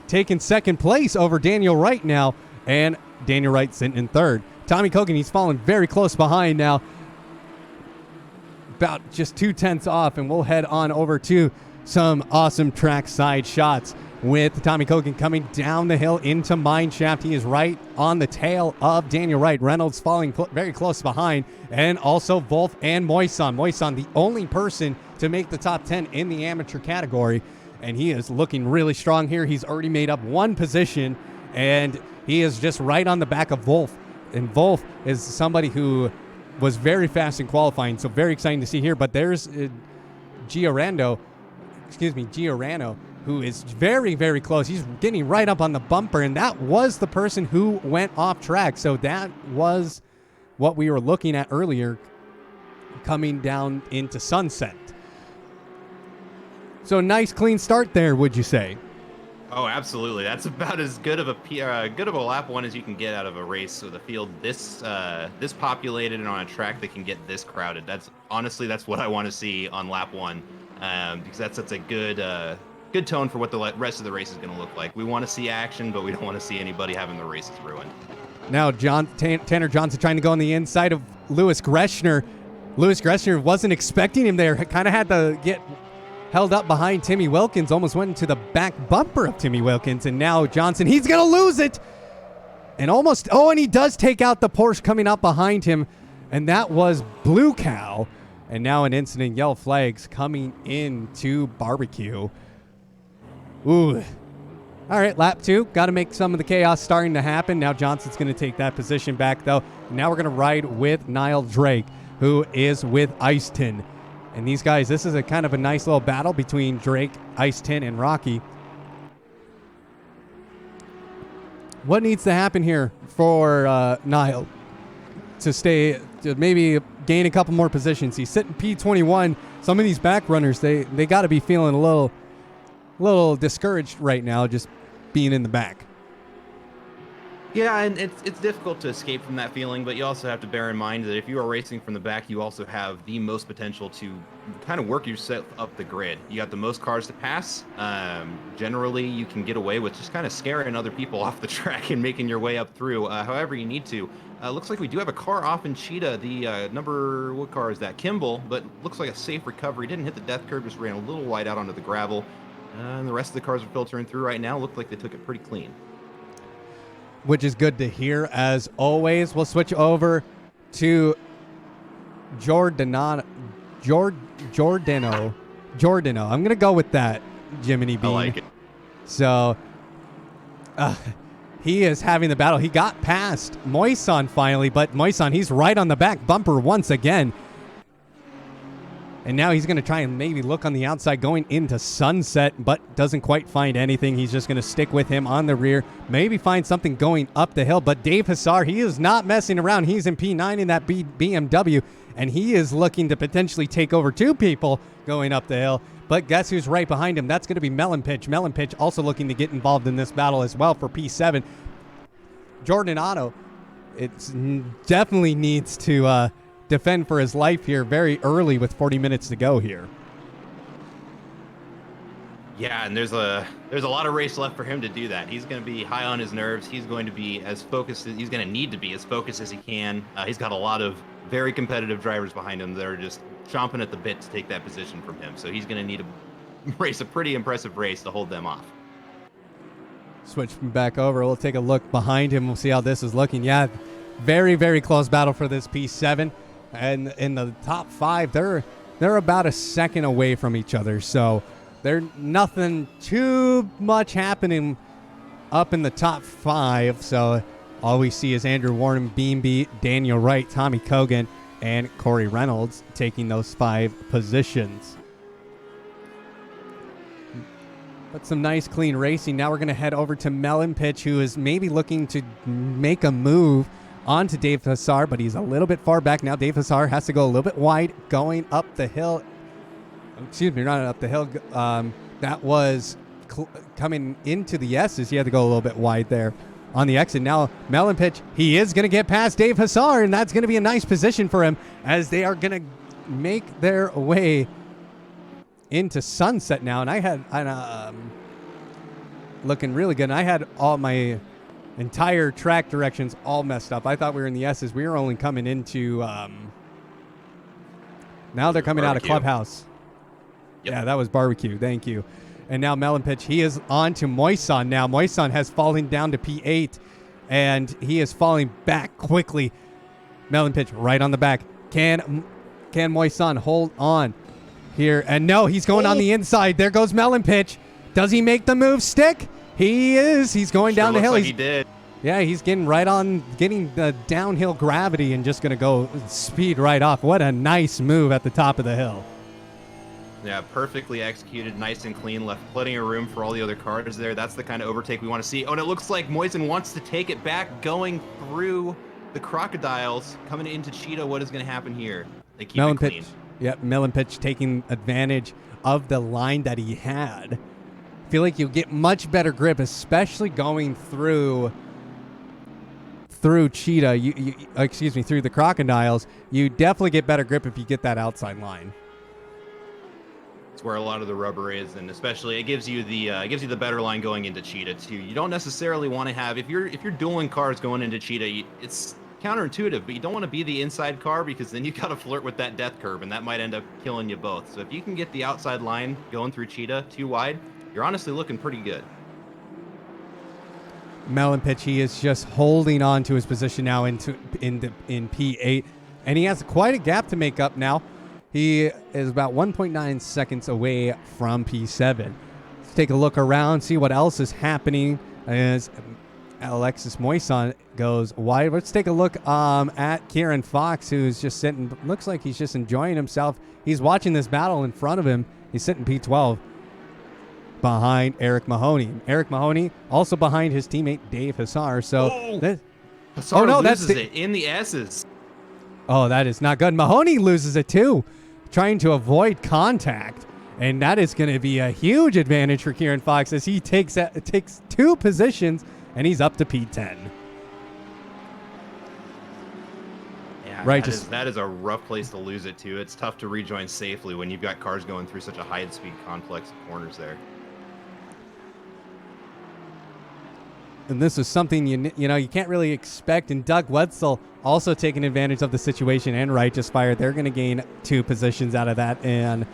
taking second place over Daniel Wright now, and Daniel Wright sitting in third. Tommy Kogan, he's fallen very close behind now, about just 0.2 off, and we'll head on over to some awesome track side shots with Tommy Kogan coming down the hill into Mine Shaft. He is right on the tail of Daniel Wright. Reynolds falling very close behind, and also Wolf and Moison. Moison, the only person to make the top 10 in the amateur category, and he is looking really strong here. He's already made up 1 position, and he is just right on the back of Wolf. And Wolf is somebody who was very fast in qualifying, so very exciting to see here. But there's Giorano, who is very, very close. He's getting right up on the bumper, and that was the person who went off track. So that was what we were looking at earlier. coming down into Sunset. So nice clean start there, would you say? Oh, absolutely. That's about as good of a lap one as you can get out of a race with a field this populated and on a track that can get this crowded. That's what I want to see on lap one, because that's a good tone for what the rest of the race is going to look like. We want to see action, but we don't want to see anybody having the races ruined. Now Tanner Johnson trying to go on the inside of Lewis Greshner. Lewis Greshner wasn't expecting him there. Kind of had to get held up behind Timmy Wilkins, almost went into the back bumper of Timmy Wilkins, and now Johnson, he's going to lose it. And and he does take out the Porsche coming up behind him, and that was Blue Cow. And now an incident, yellow flags coming into barbecue. Ooh. All right, lap 2. Got to make some of the chaos starting to happen. Now Johnson's going to take that position back, though. Now we're going to ride with Nile Drake, who is with Iceton. And these guys, this is a kind of a nice little battle between Drake, Iceton, and Rocky. What needs to happen here for Nile to maybe gain a couple more positions? He's sitting P21. Some of these back runners, they got to be feeling a little discouraged right now, just being in the back. Yeah, and it's difficult to escape from that feeling, but you also have to bear in mind that if you are racing from the back, you also have the most potential to kind of work yourself up the grid. You got the most cars to pass. Generally, you can get away with just kind of scaring other people off the track and making your way up through however you need to. Looks like we do have a car off in Cheetah. The what car is that? Kimball, but looks like a safe recovery. Didn't hit the death curve, just ran a little wide out onto the gravel. And the rest of the cars are filtering through right now. Looked like they took it pretty clean. Which is good to hear, as always. We'll switch over to Giordano. I'm going to go with that, Jiminy Bean. I like it. So, he is having the battle. He got past Moison finally, but Moison, he's right on the back bumper once again. And now he's going to try and maybe look on the outside going into Sunset, but doesn't quite find anything. He's just going to stick with him on the rear, maybe find something going up the hill. But Dave Hassar, he is not messing around. He's in P9 in that BMW, and he is looking to potentially take over 2 people going up the hill. But guess who's right behind him? That's going to be Melon Pitch. Melon Pitch also looking to get involved in this battle as well for P7. Jordan Otto, it definitely needs to defend for his life here very early with 40 minutes to go here. Yeah, and there's a lot of race left for him to do that. He's going to be high on his nerves. He's going to be as focused. He's going to need to be as focused as he can. He's got a lot of very competitive drivers behind him that are just chomping at the bit to take that position from him. So he's going to need to race a pretty impressive race to hold them off. Switch back over. We'll take a look behind him. We'll see how this is looking. Yeah, very, very close battle for this P7. And in the top 5, they're about a second away from each other. So there's nothing too much happening up in the top 5. So all we see is Andrew Warren, Beamby, Daniel Wright, Tommy Kogan, and Corey Reynolds taking those 5 positions. But some nice, clean racing. Now we're going to head over to Melon Pitch, who is maybe looking to make a move onto Dave Hassar, but he's a little bit far back now. Dave Hassar has to go a little bit wide going up the hill. Excuse me, not up the hill. That was coming into the S's. He had to go a little bit wide there on the exit. Now, Melon Pitch, he is going to get past Dave Hassar, and that's going to be a nice position for him as they are going to make their way into Sunset now. And I had looking really good. And I had all my entire track directions all messed up. I thought we were in the S's. We were only coming into now they're coming out of Clubhouse. Yep. Yeah, that was barbecue. Thank you. And now Melon Pitch, he is on to Moison now. Moison has fallen down to P8, and he is falling back quickly. Melon Pitch right on the back. Can Moison hold on here? And no, he's going on the inside. There goes Melon Pitch. Does he make the move stick? He is. He's going down the hill. Like he did. Yeah, he's getting the downhill gravity and just going to go speed right off. What a nice move at the top of the hill. Yeah, perfectly executed, nice and clean, left plenty of room for all the other cars there. That's the kind of overtake we want to see. Oh, and it looks like Moison wants to take it back, going through the crocodiles, coming into Cheetah. What is going to happen here? They keep it clean. Yep, Millenpich taking advantage of the line that he had. I feel like you get much better grip, especially going through Cheetah. Through the Crocodiles. You definitely get better grip if you get that outside line. It's where a lot of the rubber is, and especially it gives you the better line going into Cheetah too. You don't necessarily want to have if you're dueling cars going into Cheetah. It's counterintuitive, but you don't want to be the inside car because then you got to flirt with that death curve, and that might end up killing you both. So if you can get the outside line going through Cheetah too wide, you're honestly looking pretty good. Millenpich, he is just holding on to his position now in P8, and he has quite a gap to make up now. He is about 1.9 seconds away from P7. Let's take a look around, see what else is happening as Alexis Moison goes wide. Let's take a look at Kieran Fox, who's just sitting, looks like he's just enjoying himself. He's watching this battle in front of him. He's sitting P12 behind Eric Mahoney. Eric Mahoney also behind his teammate Dave Hassar. So Hassar loses it in the S's. Oh, that is not good. Mahoney loses it too, trying to avoid contact. And that is going to be a huge advantage for Kieran Fox as he takes two positions and he's up to P10. Yeah, right, that is a rough place to lose it to. It's tough to rejoin safely when you've got cars going through such a high-speed complex of corners there. And this is something you can't really expect. And Doug Wetzel also taking advantage of the situation, and Wright just fired. They're going to gain 2 positions out of that, and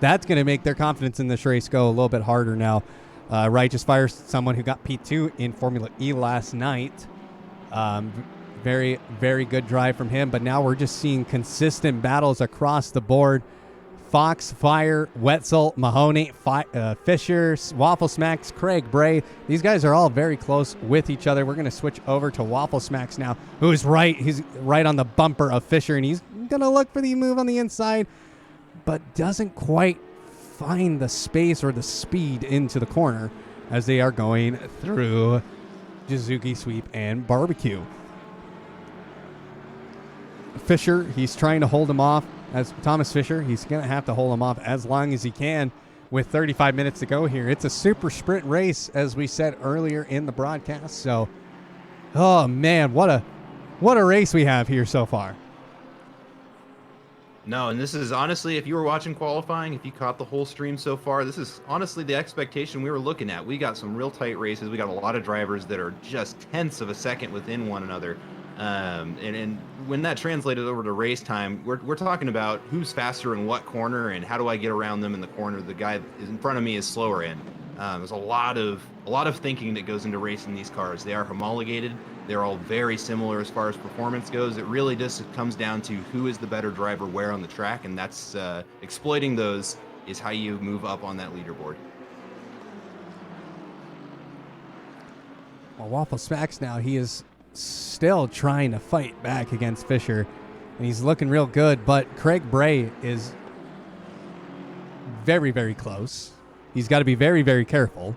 that's going to make their confidence in this race go a little bit harder now. Wright just fires someone who got P2 in Formula E last night. Very, very good drive from him, but now we're just seeing consistent battles across the board. Fox, Fire, Wetzel, Mahoney, Fisher, Waffle Smacks, Craig Bray. These guys are all very close with each other. We're going to switch over to Waffle Smacks now, who is right. He's right on the bumper of Fisher, and he's going to look for the move on the inside, but doesn't quite find the space or the speed into the corner as they are going through Jizuki Sweep and Barbecue. Fisher, he's trying to hold him off. As Thomas Fisher, he's going to have to hold him off as long as he can with 35 minutes to go here. It's a super sprint race, as we said earlier in the broadcast. So, oh man, what a race we have here so far. No, and this is honestly, if you were watching qualifying, if you caught the whole stream so far, this is honestly the expectation we were looking at. We got some real tight races. We got a lot of drivers that are just tenths of a second within one another. And when that translated over to race time, we're talking about who's faster in what corner and how do I get around them in the corner. The guy in front of me is slower in. There's a lot of thinking that goes into racing these cars. They are homologated. They're all very similar as far as performance goes. It really just comes down to who is the better driver where on the track, and that's exploiting those is how you move up on that leaderboard. Well, Waffle Smacks now, he is still trying to fight back against Fisher, and he's looking real good, but Craig Bray is very, very close. He's got to be very, very careful.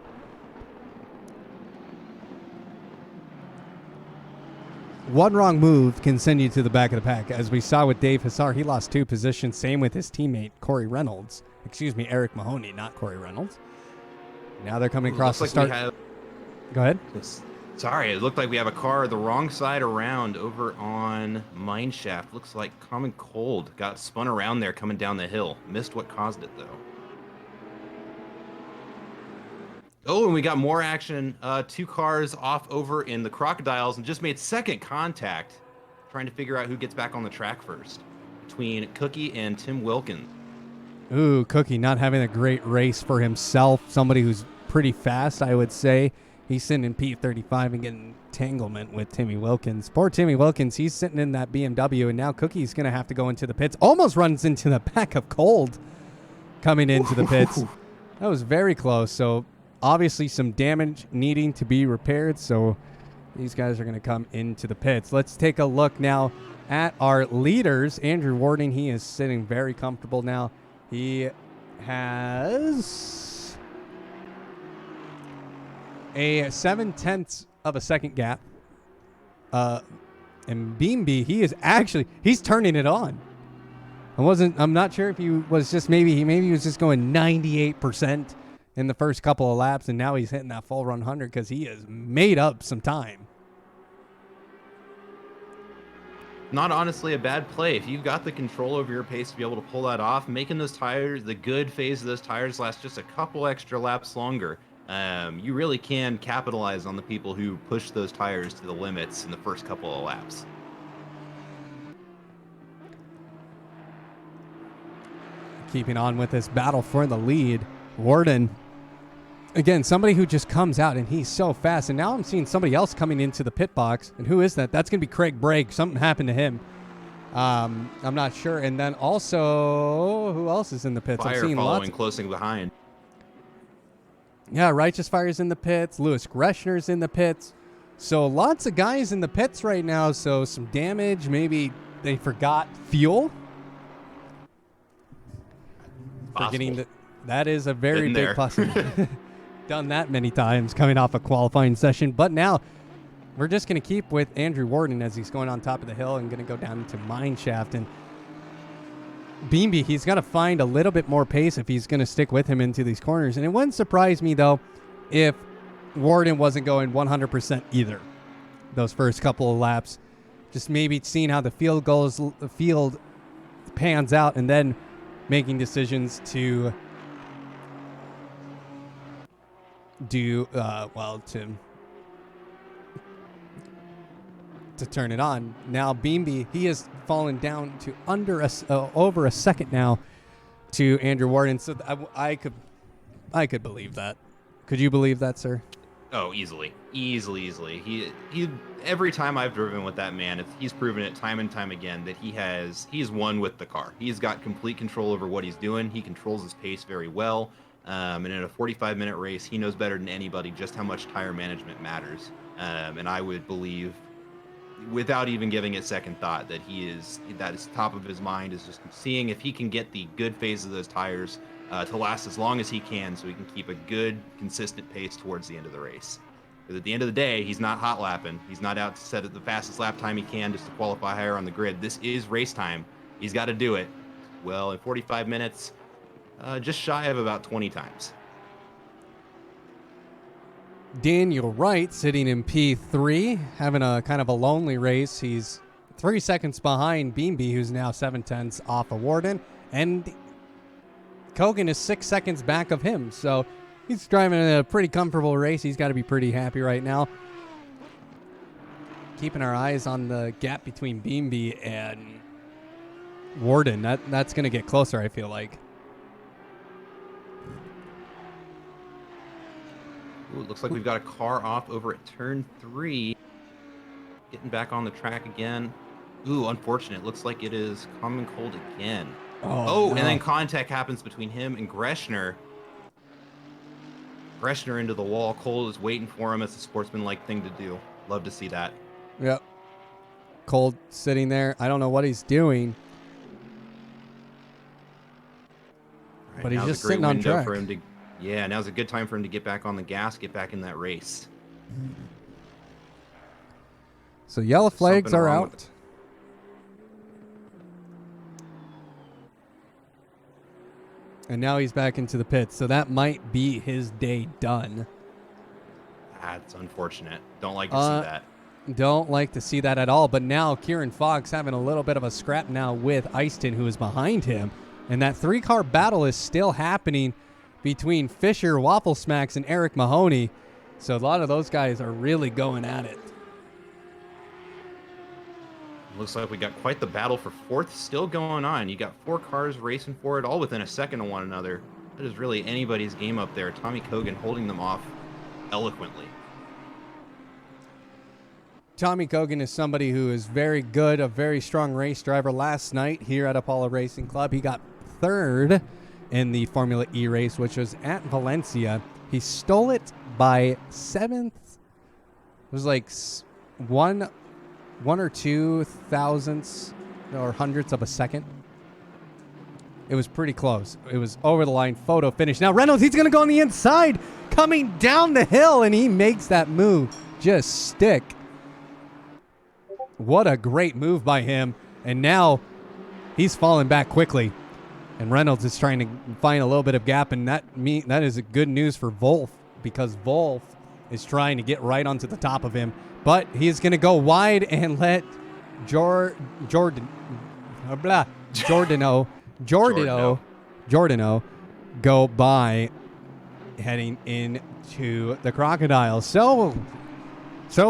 One wrong move can send you to the back of the pack. As we saw with Dave Hassar, he lost 2 positions. Same with his teammate, Corey Reynolds. Eric Mahoney, not Corey Reynolds. Now they're coming across the start. Go ahead. Sorry, it looked like we have a car the wrong side around over on Mineshaft. Looks like Common Cold got spun around there coming down the hill. Missed what caused it, though. Oh, and we got more action. 2 cars off over in the Crocodiles and just made second contact, trying to figure out who gets back on the track first between Cookie and Tim Wilkins. Ooh, Cookie not having a great race for himself. Somebody who's pretty fast, I would say. He's sitting in P35 and getting entanglement with Timmy Wilkins. Poor Timmy Wilkins, he's sitting in that BMW, and now Cookie's going to have to go into the pits. Almost runs into the back of Cold coming into the pits. That was very close. So obviously some damage needing to be repaired. So these guys are going to come into the pits. Let's take a look now at our leaders. Andrew Warden, he is sitting very comfortable now. He has a 0.7 of a second gap. And Beamby, he's turning it on. I'm not sure if he was just maybe he was just going 98% in the first couple of laps, and now he's hitting that full run 100 because he has made up some time. Not honestly a bad play. If you've got the control over your pace to be able to pull that off, making those tires, the good phase of those tires last just a couple extra laps longer, you really can capitalize on the people who push those tires to the limits in the first couple of laps. Keeping on with this battle for the lead, Worden, again, somebody who just comes out and he's so fast. And now I'm seeing somebody else coming into the pit box. And who is that? That's going to be Craig Brake. Something happened to him. I'm not sure. And then also, who else is in the pits? Fire I'm seeing following closely behind. Yeah, Righteous Fire's in the pits. Lewis Greshner's in the pits. So lots of guys in the pits right now. So some damage. Maybe they forgot fuel. Forgetting that is a very big possibility. Done that many times coming off a qualifying session. But now we're just going to keep with Andrew Worden as he's going on top of the hill and going to go down into mine shaft. And Beamby, he's got to find a little bit more pace if he's going to stick with him into these corners. And it wouldn't surprise me, though, if Worden wasn't going 100% either those first couple of laps. Just maybe seeing how the field pans out and then making decisions to do to turn it on. Now Beamby, he has fallen down to over a second now to Andrew Worden. So I could believe that. Could you believe that, sir? Oh, easily. He every time I've driven with that man, he's proven it time and time again that he's won with the car. He's got complete control over what he's doing. He controls his pace very well. And in a 45-minute race, he knows better than anybody just how much tire management matters. And I would believe, without even giving it second thought, that that is top of his mind is just seeing if he can get the good phase of those tires to last as long as he can, so he can keep a good, consistent pace towards the end of the race. Because at the end of the day, he's not hot lapping. He's not out to set at the fastest lap time he can just to qualify higher on the grid. This is race time. He's got to do it. Well, in 45 minutes, just shy of about 20 times. Daniel Wright sitting in P3, having a kind of a lonely race. He's 3 seconds behind Beamby, who's now 7/10 off of Worden. And Kogan is 6 seconds back of him. So he's driving a pretty comfortable race. He's got to be pretty happy right now. Keeping our eyes on the gap between Beamby and Worden. That's going to get closer, I feel like. Ooh, it looks like we've got a car off over at turn 3. Getting back on the track again. Ooh, unfortunate. Looks like it is common cold again. Oh, no. And then contact happens between him and Greshner. Greshner into the wall. Cole is waiting for him. It's a sportsmanlike thing to do. Love to see that. Yep. Cole sitting there. I don't know what he's doing. Right, but he's just sitting on track. Now's a good time for him to get back on the gas, get back in that race. So yellow flags are out. And now he's back into the pits. So that might be his day done. That's unfortunate. Don't like to see that. Don't like to see that at all. But now Kieran Fox having a little bit of a scrap now with Easton, who is behind him. And that 3-car battle is still happening between Fisher, Waffle Smacks, and Eric Mahoney. So a lot of those guys are really going at it. Looks like we got quite the battle for fourth still going on. You got 4 cars racing for it, all within a second of one another. That is really anybody's game up there. Tommy Kogan holding them off eloquently. Tommy Kogan is somebody who is very good, a very strong race driver. Last night here at Apollo Racing Club, he got 3rd in the Formula E race, which was at Valencia. He stole it by 7th. It was like one or 2 thousandths or hundredths of a second. It was pretty close. It was over the line, photo finish. Now Reynolds, he's going to go on the inside, coming down the hill, and he makes that move just stick. What a great move by him. And now he's falling back quickly. And Reynolds is trying to find a little bit of gap, and that is good news for Wolf, because Wolf is trying to get right onto the top of him. But he's going to go wide and let Giordano go by, heading into the Crocodiles. So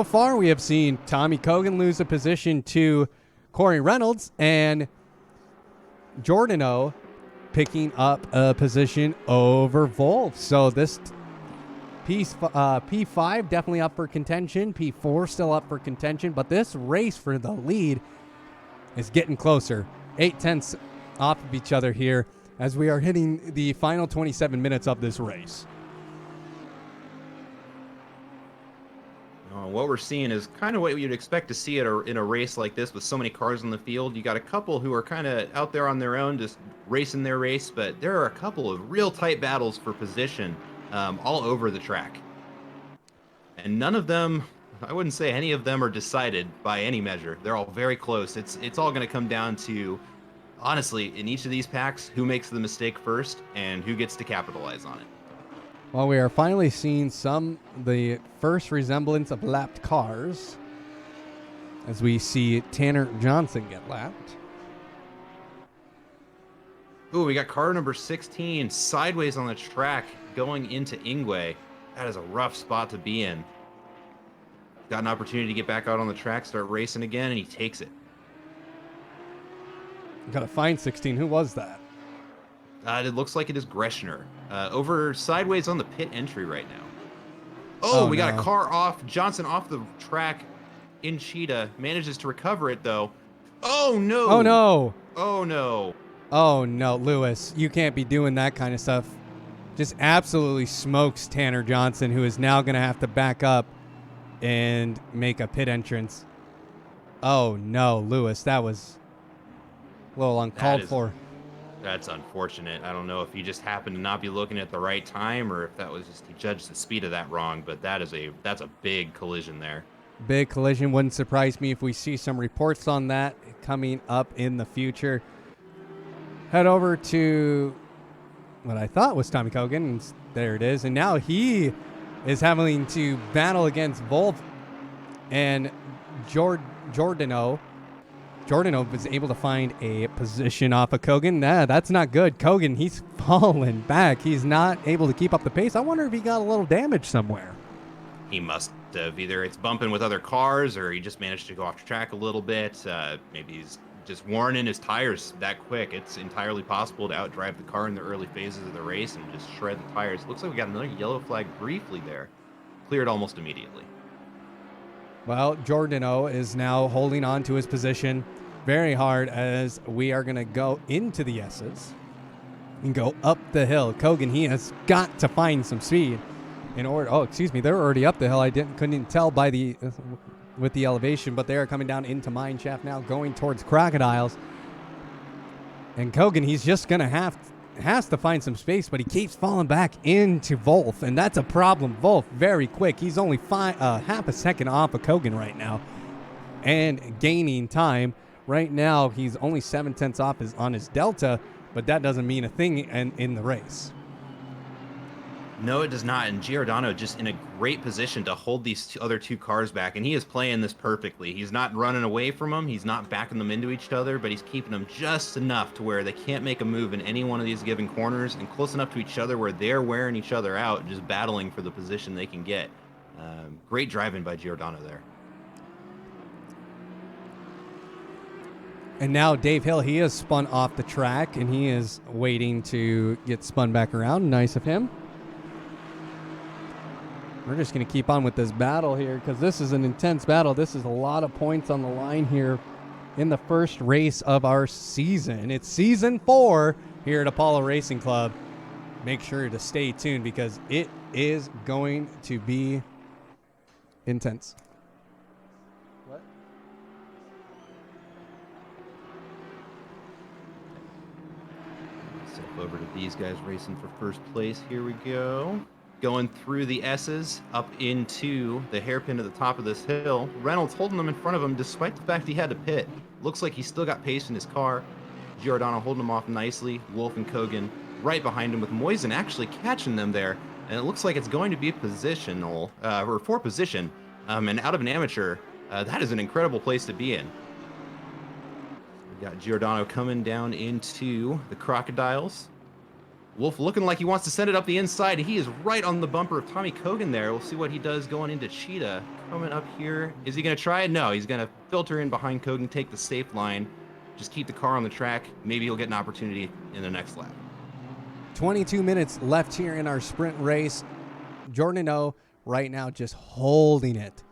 far we have seen Tommy Cogan lose a position to Corey Reynolds, and Giordano picking up a position over Wolf. So this P5 definitely up for contention. P4 still up for contention. But this race for the lead is getting closer. 8/10 off of each other here as we are hitting the final 27 minutes of this race. What we're seeing is kind of what you'd expect to see in a race like this with so many cars on the field. You got a couple who are kind of out there on their own, just racing their race, but there are a couple of real tight battles for position all over the track. And none of them, I wouldn't say any of them are decided by any measure. They're all very close. It's all going to come down to, honestly, in each of these packs, who makes the mistake first and who gets to capitalize on it. Well, we are finally seeing the first resemblance of lapped cars as we see Tanner Johnson get lapped. Ooh, we got car number 16 sideways on the track going into Ingwe. That is a rough spot to be in. Got an opportunity to get back out on the track, start racing again, and he takes it. Got to find 16. Who was that? It looks like it is Greshner. Over sideways on the pit entry right now. Oh, we got a car off. Johnson off the track in Cheetah. Manages to recover it, though. Oh, no. Oh, no. Oh, no. Oh, no, Lewis. You can't be doing that kind of stuff. Just absolutely smokes Tanner Johnson, who is now going to have to back up and make a pit entrance. Oh, no, Lewis. That was a little uncalled for. That's unfortunate. I don't know if he just happened to not be looking at the right time or if that was just he judged the speed of that wrong, but that's a big collision there. Big collision. Wouldn't surprise me if we see some reports on that coming up in the future. Head over to what I thought was Tommy Cogan, and there it is. And now he is having to battle against Wolf and Giordano. Giordano was able to find a position off of Cogan. That's not good. Cogan, he's falling back. He's not able to keep up the pace. I wonder if he got a little damage somewhere. He must have. Either it's bumping with other cars or he just managed to go off track a little bit. Maybe he's just worn in his tires that quick. It's entirely possible to outdrive the car in the early phases of the race and just shred the tires. Looks like we got another yellow flag briefly there. Cleared almost immediately. Well, Giordano is now holding on to his position very hard as we are going to go into the S's and go up the hill. Cogan, he has got to find some speed in order. Oh, excuse me, they're already up the hill. Couldn't tell by with the elevation, but they are coming down into Mine Shaft now, going towards Crocodiles. And Cogan, he's just going to has to find some space, but he keeps falling back into Wolf, and that's a problem. Wolf, very quick. He's only half a second off of Cogan right now and gaining time. Right now, he's only 0.7 off on his Delta, but that doesn't mean a thing in the race. No, it does not. And Giordano just in a great position to hold these other two cars back, and he is playing this perfectly. He's not running away from them. He's not backing them into each other, but he's keeping them just enough to where they can't make a move in any one of these given corners and close enough to each other where they're wearing each other out, just battling for the position they can get. Great driving by Giordano there. And now Dave Hill, he has spun off the track, and he is waiting to get spun back around. Nice of him. We're just going to keep on with this battle here because this is an intense battle. This is a lot of points on the line here in the first race of our season. It's season 4 here at Apollo Racing Club. Make sure to stay tuned because it is going to be intense. What? Step over to these guys racing for first place. Here we go. Going through the S's up into the hairpin at the top of this hill. Reynolds holding them in front of him despite the fact he had to pit. Looks like he's still got pace in his car. Giordano holding him off nicely. Wolf and Kogan right behind him with Moisen actually catching them there. And it looks like it's going to be positional, or for position. And out of an amateur, that is an incredible place to be in. We got Giordano coming down into the Crocodiles. Wolf looking like he wants to send it up the inside. He is right on the bumper of Tommy Kogan there. We'll see what he does going into Cheetah. Coming up here. Is he going to try it? No, he's going to filter in behind Kogan, take the safe line, just keep the car on the track. Maybe he'll get an opportunity in the next lap. 22 minutes left here in our sprint race. Giordano right now just holding it.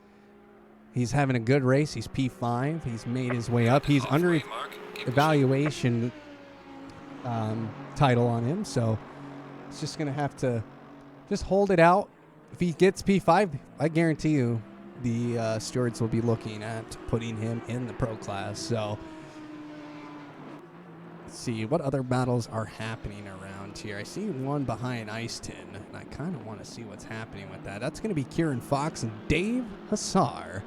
He's having a good race. He's P5. He's made his way up. He's under evaluation title on him, so he's just going to have to just hold it out. If he gets P5, I guarantee you the stewards will be looking at putting him in the pro class. So let's see what other battles are happening around here. I see one behind Ice Tin, and I kind of want to see what's happening with that. That's going to be Kieran Fox and Dave Hassar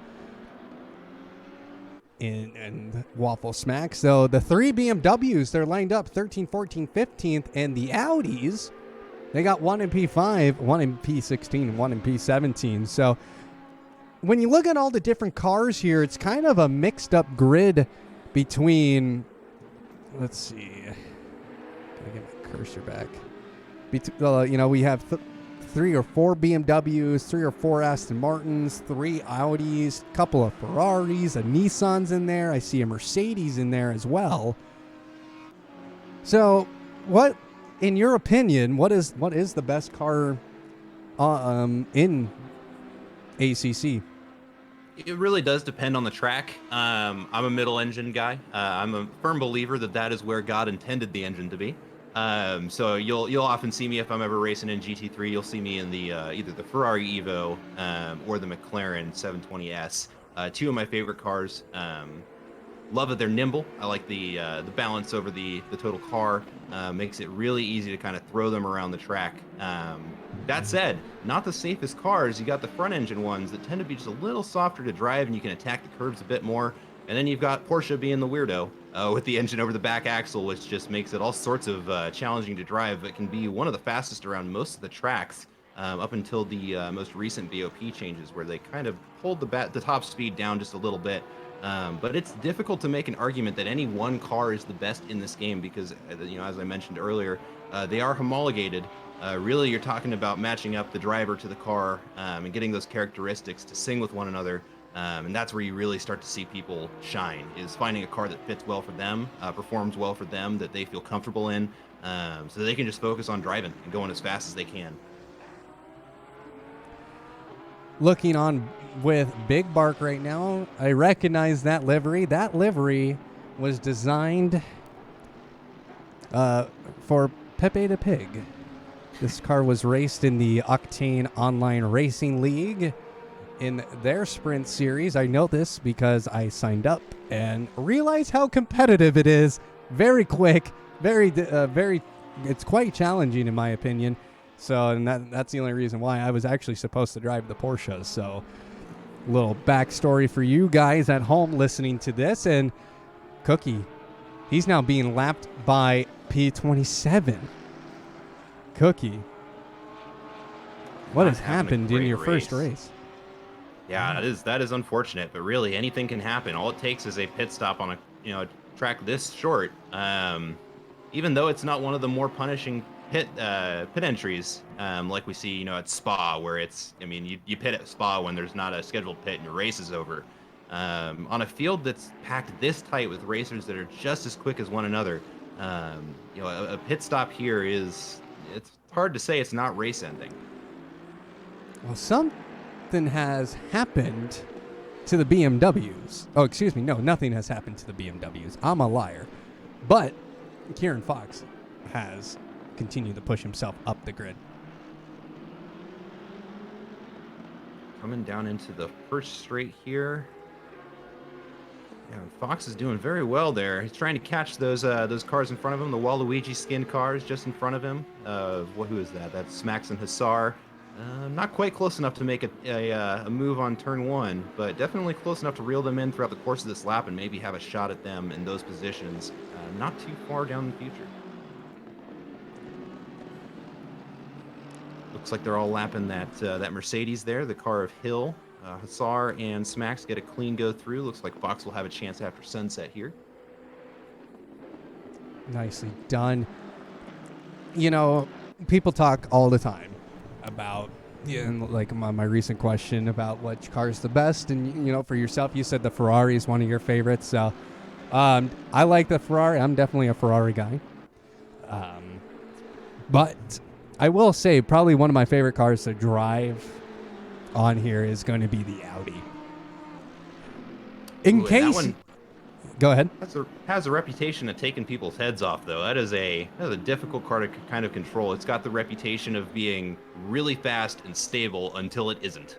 in Waffle Smack. So the three BMWs, they're lined up 13, 14, 15th, and the Audis, they got one in P5, one in P16, one in P17. So when you look at all the different cars here, it's kind of a mixed up grid between, let's see, gotta get my cursor back. We have 3 or 4 BMWs, 3 or 4 Aston Martins, 3 Audis, a couple of Ferraris, a Nissan's in there. I see a Mercedes in there as well. So, what, in your opinion, what is the best car in ACC? It really does depend on the track. I'm a middle engine guy. I'm a firm believer that is where God intended the engine to be. So you'll often see me if I'm ever racing in GT3. You'll see me in the either the Ferrari Evo or the McLaren 720S. Two of my favorite cars. Love that they're nimble. I like the balance over the total car. Makes it really easy to kind of throw them around the track. That said, not the safest cars. You got the front engine ones that tend to be just a little softer to drive, and you can attack the curves a bit more. And then you've got Porsche being the weirdo with the engine over the back axle, which just makes it all sorts of challenging to drive. It can be one of the fastest around most of the tracks up until the most recent BOP changes, where they kind of pulled the top speed down just a little bit. But it's difficult to make an argument that any one car is the best in this game because, as I mentioned earlier, they are homologated. Really, you're talking about matching up the driver to the car and getting those characteristics to sing with one another. And that's where you really start to see people shine, is finding a car that fits well for them, performs well for them, that they feel comfortable in, so they can just focus on driving and going as fast as they can. Looking on with Big Bark right now, I recognize that livery. That livery was designed for Pepe the Pig. This car was raced in the Octane Online Racing League in their sprint series. I know this because I signed up and realized how competitive it is. Very quick, very, it's quite challenging in my opinion. So, and that's the only reason why I was actually supposed to drive the Porsche. So, little backstory for you guys at home listening to this. And Cookie, he's now being lapped by P27. Cookie, what has happened in your first race? Yeah, that is unfortunate, but really anything can happen. All it takes is a pit stop on a track this short. Even though it's not one of the more punishing pit entries, like we see at Spa, where you pit at Spa when there's not a scheduled pit and your race is over. On a field that's packed this tight with racers that are just as quick as one another, a pit stop here it's hard to say it's not race ending. Well, something has happened to the BMWs. Oh, excuse me. No, nothing has happened to the BMWs. I'm a liar. But Kieran Fox has continued to push himself up the grid. Coming down into the first straight here. Yeah, Fox is doing very well there. He's trying to catch those cars in front of him, the Waluigi skin cars just in front of him. Who is that? That's Max and Hassar. Not quite close enough to make a move on turn one, but definitely close enough to reel them in throughout the course of this lap and maybe have a shot at them in those positions not too far down in the future. Looks like they're all lapping that Mercedes there, the car of Hill. Hussar and Smacks get a clean go through. Looks like Fox will have a chance after sunset here. Nicely done. You know, people talk all the time about, like my recent question about which car is the best. And, you know, for yourself, you said the Ferrari is one of your favorites. So I like the Ferrari. I'm definitely a Ferrari guy. But I will say probably one of my favorite cars to drive on here is going to be the Audi. That one go ahead. Has a reputation of taking people's heads off, though. That is a difficult car to kind of control. It's got the reputation of being really fast and stable until it isn't.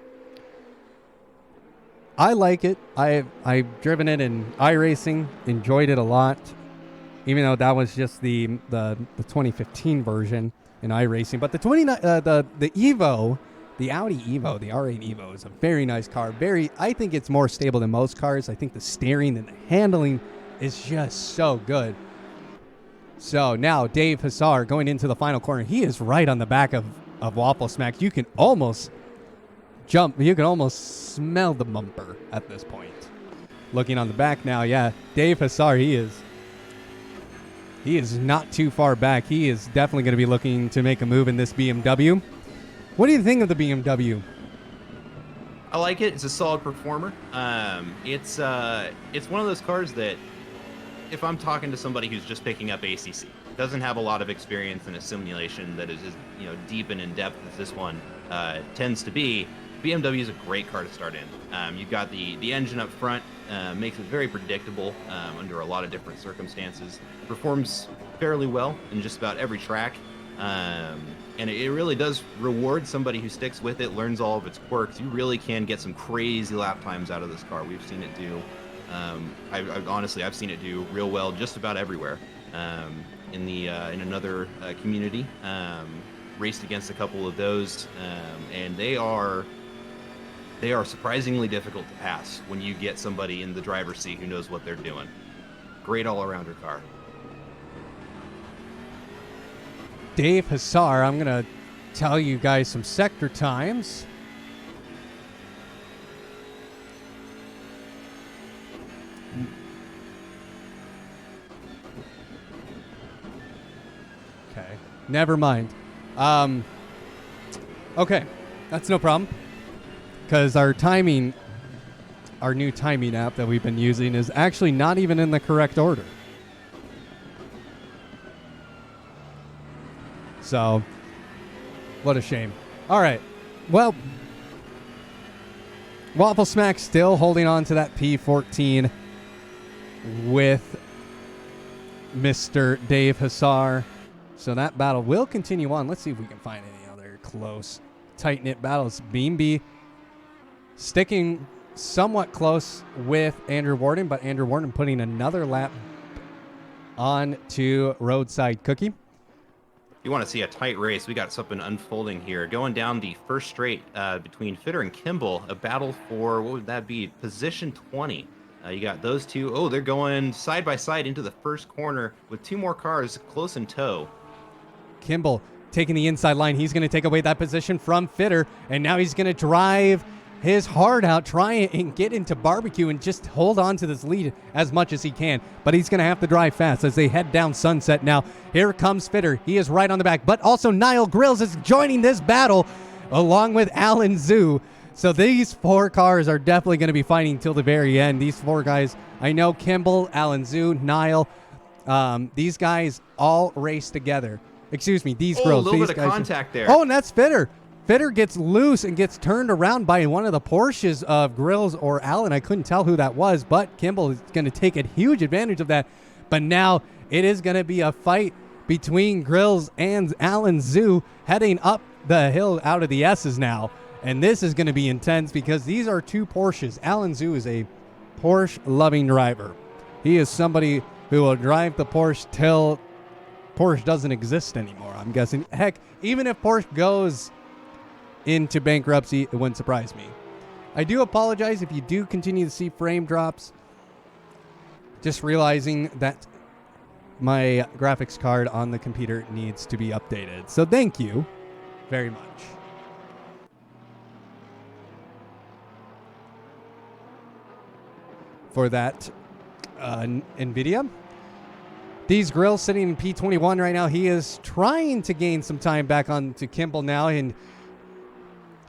I like it. I've driven it in iRacing, enjoyed it a lot, even though that was just the 2015 version in iRacing. But the Evo, the Audi Evo, the R8 Evo is a very nice car. I think it's more stable than most cars. I think the steering and the handling is just so good. So now Dave Hussar going into the final corner. He is right on the back of Waffle Smack. You can almost jump. You can almost smell the bumper at this point. Looking on the back now, yeah, Dave Hussar, he is not too far back. He is definitely going to be looking to make a move in this BMW. What do you think of the BMW? I like it. It's a solid performer. It's one of those cars that, if I'm talking to somebody who's just picking up ACC, doesn't have a lot of experience in a simulation that is as deep and in depth as this one tends to be, BMW is a great car to start in. You've got the engine up front, makes it very predictable under a lot of different circumstances. Performs fairly well in just about every track. And it really does reward somebody who sticks with it, learns all of its quirks. You really can get some crazy lap times out of this car. We've seen it do. I've seen it do real well just about everywhere. In another community, raced against a couple of those, and they are surprisingly difficult to pass when you get somebody in the driver's seat who knows what they're doing. Great all-arounder car. Dave Hussar, I'm going to tell you guys some sector times. Okay, never mind. Okay, that's no problem. Because our new timing app that we've been using is actually not even in the correct order. So, what a shame. All right. Well, Waffle Smack still holding on to that P14 with Mr. Dave Hussar. So that battle will continue on. Let's see if we can find any other close, tight-knit battles. Beamby sticking somewhat close with Andrew Warden, but Andrew Warden putting another lap on to Roadside Cookie. You want to see a tight race, we got something unfolding here. Going down the first straight between Fitter and Kimball, a battle for, what would that be, position 20. You got those two. Oh, they're going side by side into the first corner with two more cars close in tow. Kimball taking the inside line. He's going to take away that position from Fitter, and now he's going to drive his heart out, try and get into barbecue and just hold on to this lead as much as he can. But he's going to have to drive fast as they head down Sunset now. Here comes Fitter. He is right on the back. But also Nile Grills is joining this battle along with Alan Zhu. So these four cars are definitely going to be fighting till the very end. These four guys, I know Kimball, Alan Zhu, Nile, these guys all race together. Excuse me, these Grills. A little these bit of guys contact there. Oh, and that's Fitter. Fitter gets loose and gets turned around by one of the Porsches of Grills or Allen. I couldn't tell who that was, but Kimball is going to take a huge advantage of that. But now it is going to be a fight between Grills and Alan Zhu heading up the hill out of the S's now. And this is going to be intense because these are two Porsches. Alan Zhu is a Porsche-loving driver. He is somebody who will drive the Porsche till Porsche doesn't exist anymore, I'm guessing. Heck, even if Porsche goes into bankruptcy, it wouldn't surprise me. I do apologize if you do continue to see frame drops. Just realizing that my graphics card on the computer needs to be updated. So thank you very much. For that, NVIDIA. These grills sitting in P21 right now. He is trying to gain some time back on to Kimball now, and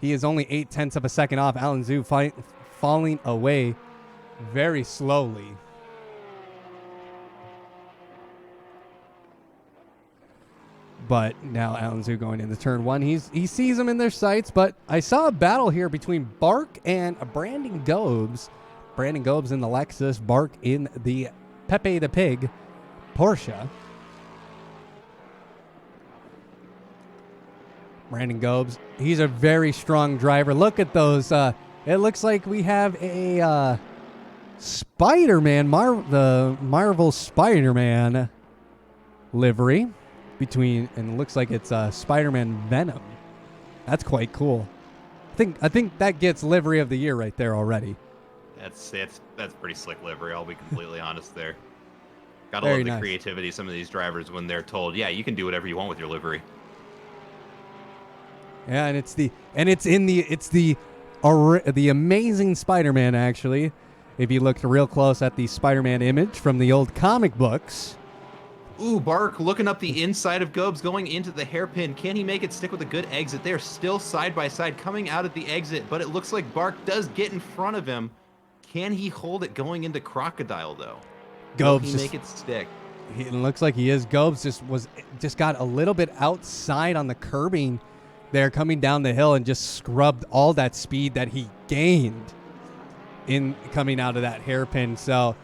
he is only 0.8 of a second off. Alan Zhu falling away very slowly. But now Alan Zhu going into turn one. He sees him in their sights, but I saw a battle here between Bark and Brandon Gobes. Brandon Gobes in the Lexus, Bark in the Pepe the Pig Porsche. Brandon Gobes, he's a very strong driver. Look at those. It looks like we have a Spider-Man, the Marvel Spider-Man livery between, and it looks like it's Spider-Man Venom. That's quite cool. I think that gets livery of the year right there already. That's pretty slick livery. I'll be completely honest there. Gotta Very love the nice. creativity of some of these drivers when they're told, yeah, you can do whatever you want with your livery. Yeah, and it's the Amazing Spider-Man actually. If you look real close at the Spider-Man image from the old comic books. Ooh, Bark looking up the inside of Gobes, going into the hairpin. Can he make it stick with a good exit? They're still side by side coming out of the exit, but it looks like Bark does get in front of him. Can he hold it going into Crocodile, though? Gobes Will he just, make it stick? It looks like he is. Gobes just got a little bit outside on the curbing there coming down the hill and just scrubbed all that speed that he gained in coming out of that hairpin. So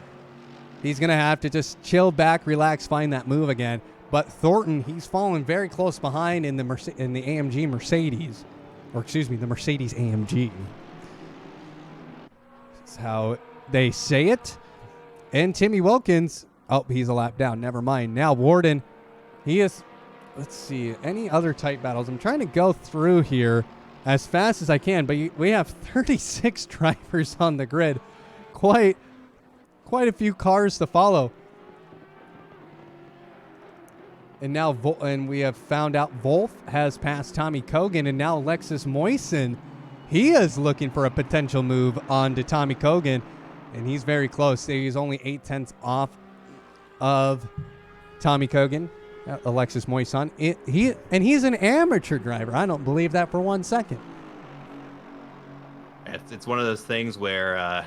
he's going to have to just chill back, relax, find that move again. But Thornton, he's fallen very close behind in the AMG Mercedes. Or excuse me, the Mercedes AMG. That's how they say it. And Timmy Wilkins, oh, he's a lap down. Never mind. Now Warden, he is, let's see, any other tight battles? I'm trying to go through here as fast as I can, but we have 36 drivers on the grid. Quite a few cars to follow. And now we have found out Wolf has passed Tommy Kogan, and now Alexis Moisen, he is looking for a potential move on to Tommy Kogan, and he's very close. He's only 0.8 off of Tommy Kogan, Alexis Moison. He's an amateur driver. I don't believe that for 1 second. It's one of those things where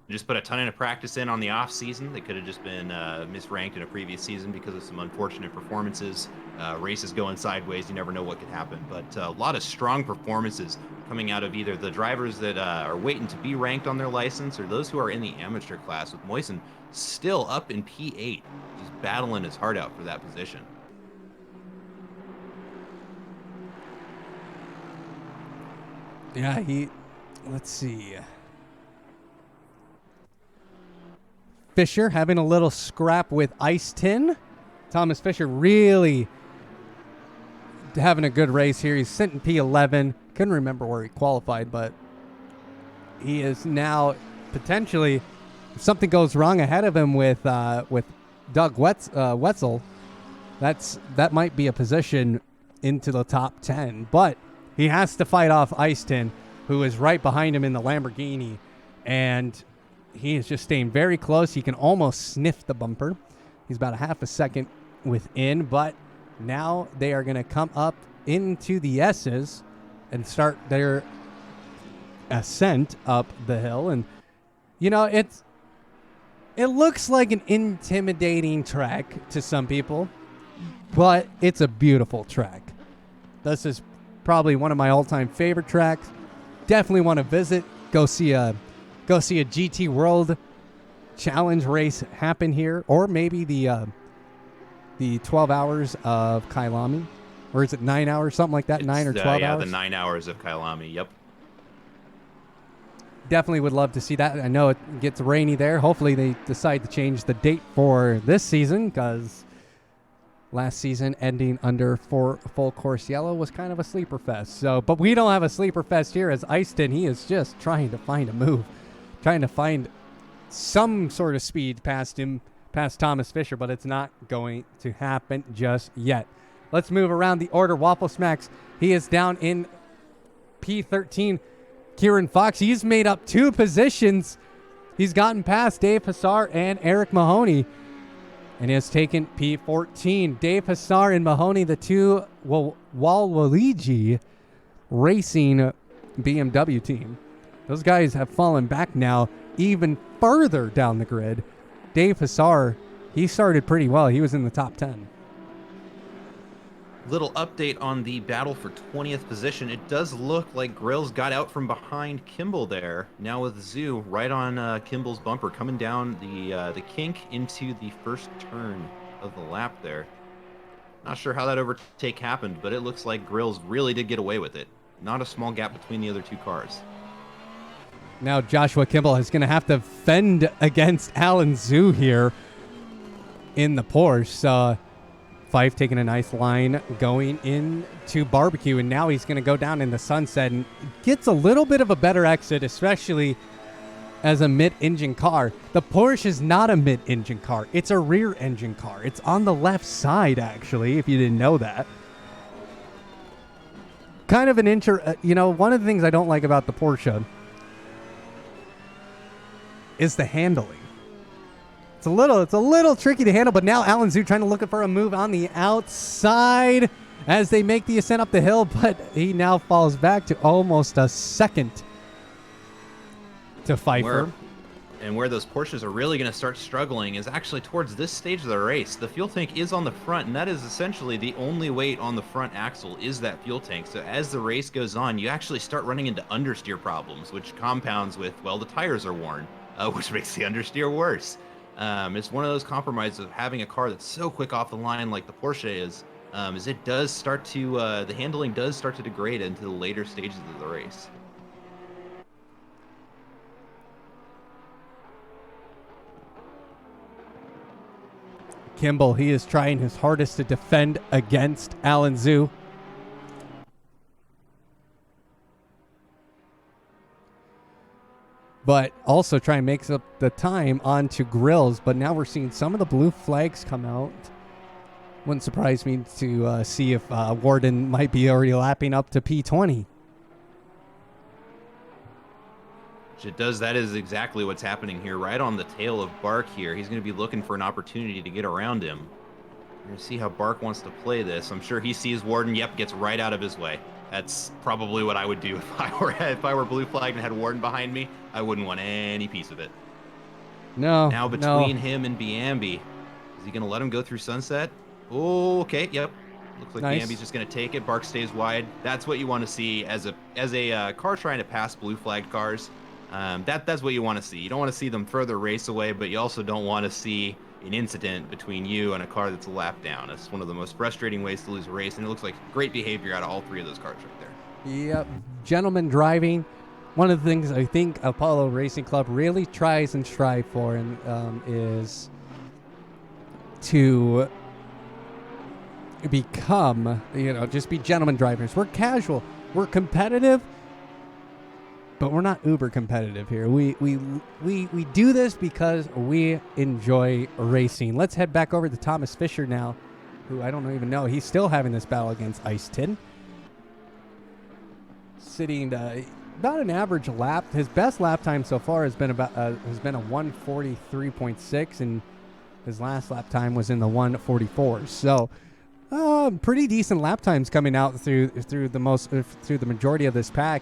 just put a ton of practice in on the off season. They could have just been misranked in a previous season because of some unfortunate performances. Races going sideways, you never know what could happen. But a lot of strong performances coming out of either the drivers that are waiting to be ranked on their license or those who are in the amateur class, with Moisen still up in P8, just battling his heart out for that position. Yeah, let's see. Fisher having a little scrap with Ice Tin. Thomas Fisher really having a good race here. He's sitting P11. Couldn't remember where he qualified, but he is now potentially, if something goes wrong ahead of him with Doug Wetzel, that might be a position into the top 10. But he has to fight off Ice Tin, who is right behind him in the Lamborghini, and he is just staying very close. He can almost sniff the bumper. He's about a half a second within, but now they are going to come up into the S's and start their ascent up the hill. And, you know, it looks like an intimidating track to some people, but it's a beautiful track. This is probably one of my all-time favorite tracks. Definitely want to visit, go see a GT World Challenge race happen here, or maybe the 12 hours of Kyalami, or is it 9 hours, something like that, 9 or 12 hours? The 9 hours of Kyalami. Yep. Definitely would love to see that. I know it gets rainy there. Hopefully they decide to change the date for this season, because last season, ending under full course yellow, was kind of a sleeper fest. So, but we don't have a sleeper fest here, as Easton, he is just trying to find a move, trying to find some sort of speed past Thomas Fisher, but it's not going to happen just yet. Let's move around the order. Waffle Smacks, he is down in P13. Kieran Fox, he's made up 2 positions. He's gotten past Dave Hassar and Eric Mahoney, and he has taken P14. Dave Hassar and Mahoney, the two Waluigi Racing BMW team. Those guys have fallen back now even further down the grid. Dave Hassar, he started pretty well. He was in the top 10. Little update on the battle for 20th position. It does look like Grills got out from behind Kimball there. Now with Zoo right on Kimball's bumper, coming down the kink into the first turn of the lap there. Not sure how that overtake happened, but it looks like Grills really did get away with it. Not a small gap between the other 2 cars. Now Joshua Kimball is going to have to fend against Alan Zhu here in the Porsche. Fife taking a nice line going into barbecue, and now he's going to go down in the sunset and gets a little bit of a better exit, especially as a mid-engine car. The Porsche is not a mid-engine car. It's a rear-engine car. It's on the left side, actually, if you didn't know that. Kind of an one of the things I don't like about the Porsche is the handling. It's a little tricky to handle, but now Alan Zhu trying to look for a move on the outside as they make the ascent up the hill, but he now falls back to almost a second to Pfeiffer. Where those Porsches are really going to start struggling is actually towards this stage of the race. The fuel tank is on the front, and that is essentially the only weight on the front axle is that fuel tank. So as the race goes on, you actually start running into understeer problems, which compounds with, well, the tires are worn, which makes the understeer worse. It's one of those compromises of having a car that's so quick off the line like the Porsche is it does start to, the handling does start to degrade into the later stages of the race. Kimball, he is trying his hardest to defend against Alan Zhu. But also try and make up the time onto Grills. But now we're seeing some of the blue flags come out. Wouldn't surprise me to see if Warden might be already lapping up to P20. That is exactly what's happening here, right on the tail of Bark here. He's going to be looking for an opportunity to get around him. We're going to see how Bark wants to play this. I'm sure he sees Warden, gets right out of his way. That's probably what I would do if I were blue flagged and had Warden behind me. I wouldn't want any piece of it. No. Now between him and Biambi, is he going to let him go through sunset? Oh, okay, yep. Looks like Nice. Biambi's just going to take it. Bark stays wide. That's what you want to see as a car trying to pass blue flagged cars. That's what you want to see. You don't want to see them further race away, but you also don't want to see an incident between you and a car that's a lap down. It's one of the most frustrating ways to lose a race, and it looks like great behavior out of all 3 of those cars right there. Yep. Gentlemen driving. One of the things I think Apollo Racing Club really tries and strive for is to become, just be gentlemen drivers. We're casual. We're competitive, but we're not uber competitive here. We do this because we enjoy racing. Let's head back over to Thomas Fisher now, who I don't even know. He's still having this battle against Ice Tin. Sitting about an average lap. His best lap time so far has been a 1:43.6, and his last lap time was in the 1:44. So, pretty decent lap times coming out through the majority of this pack.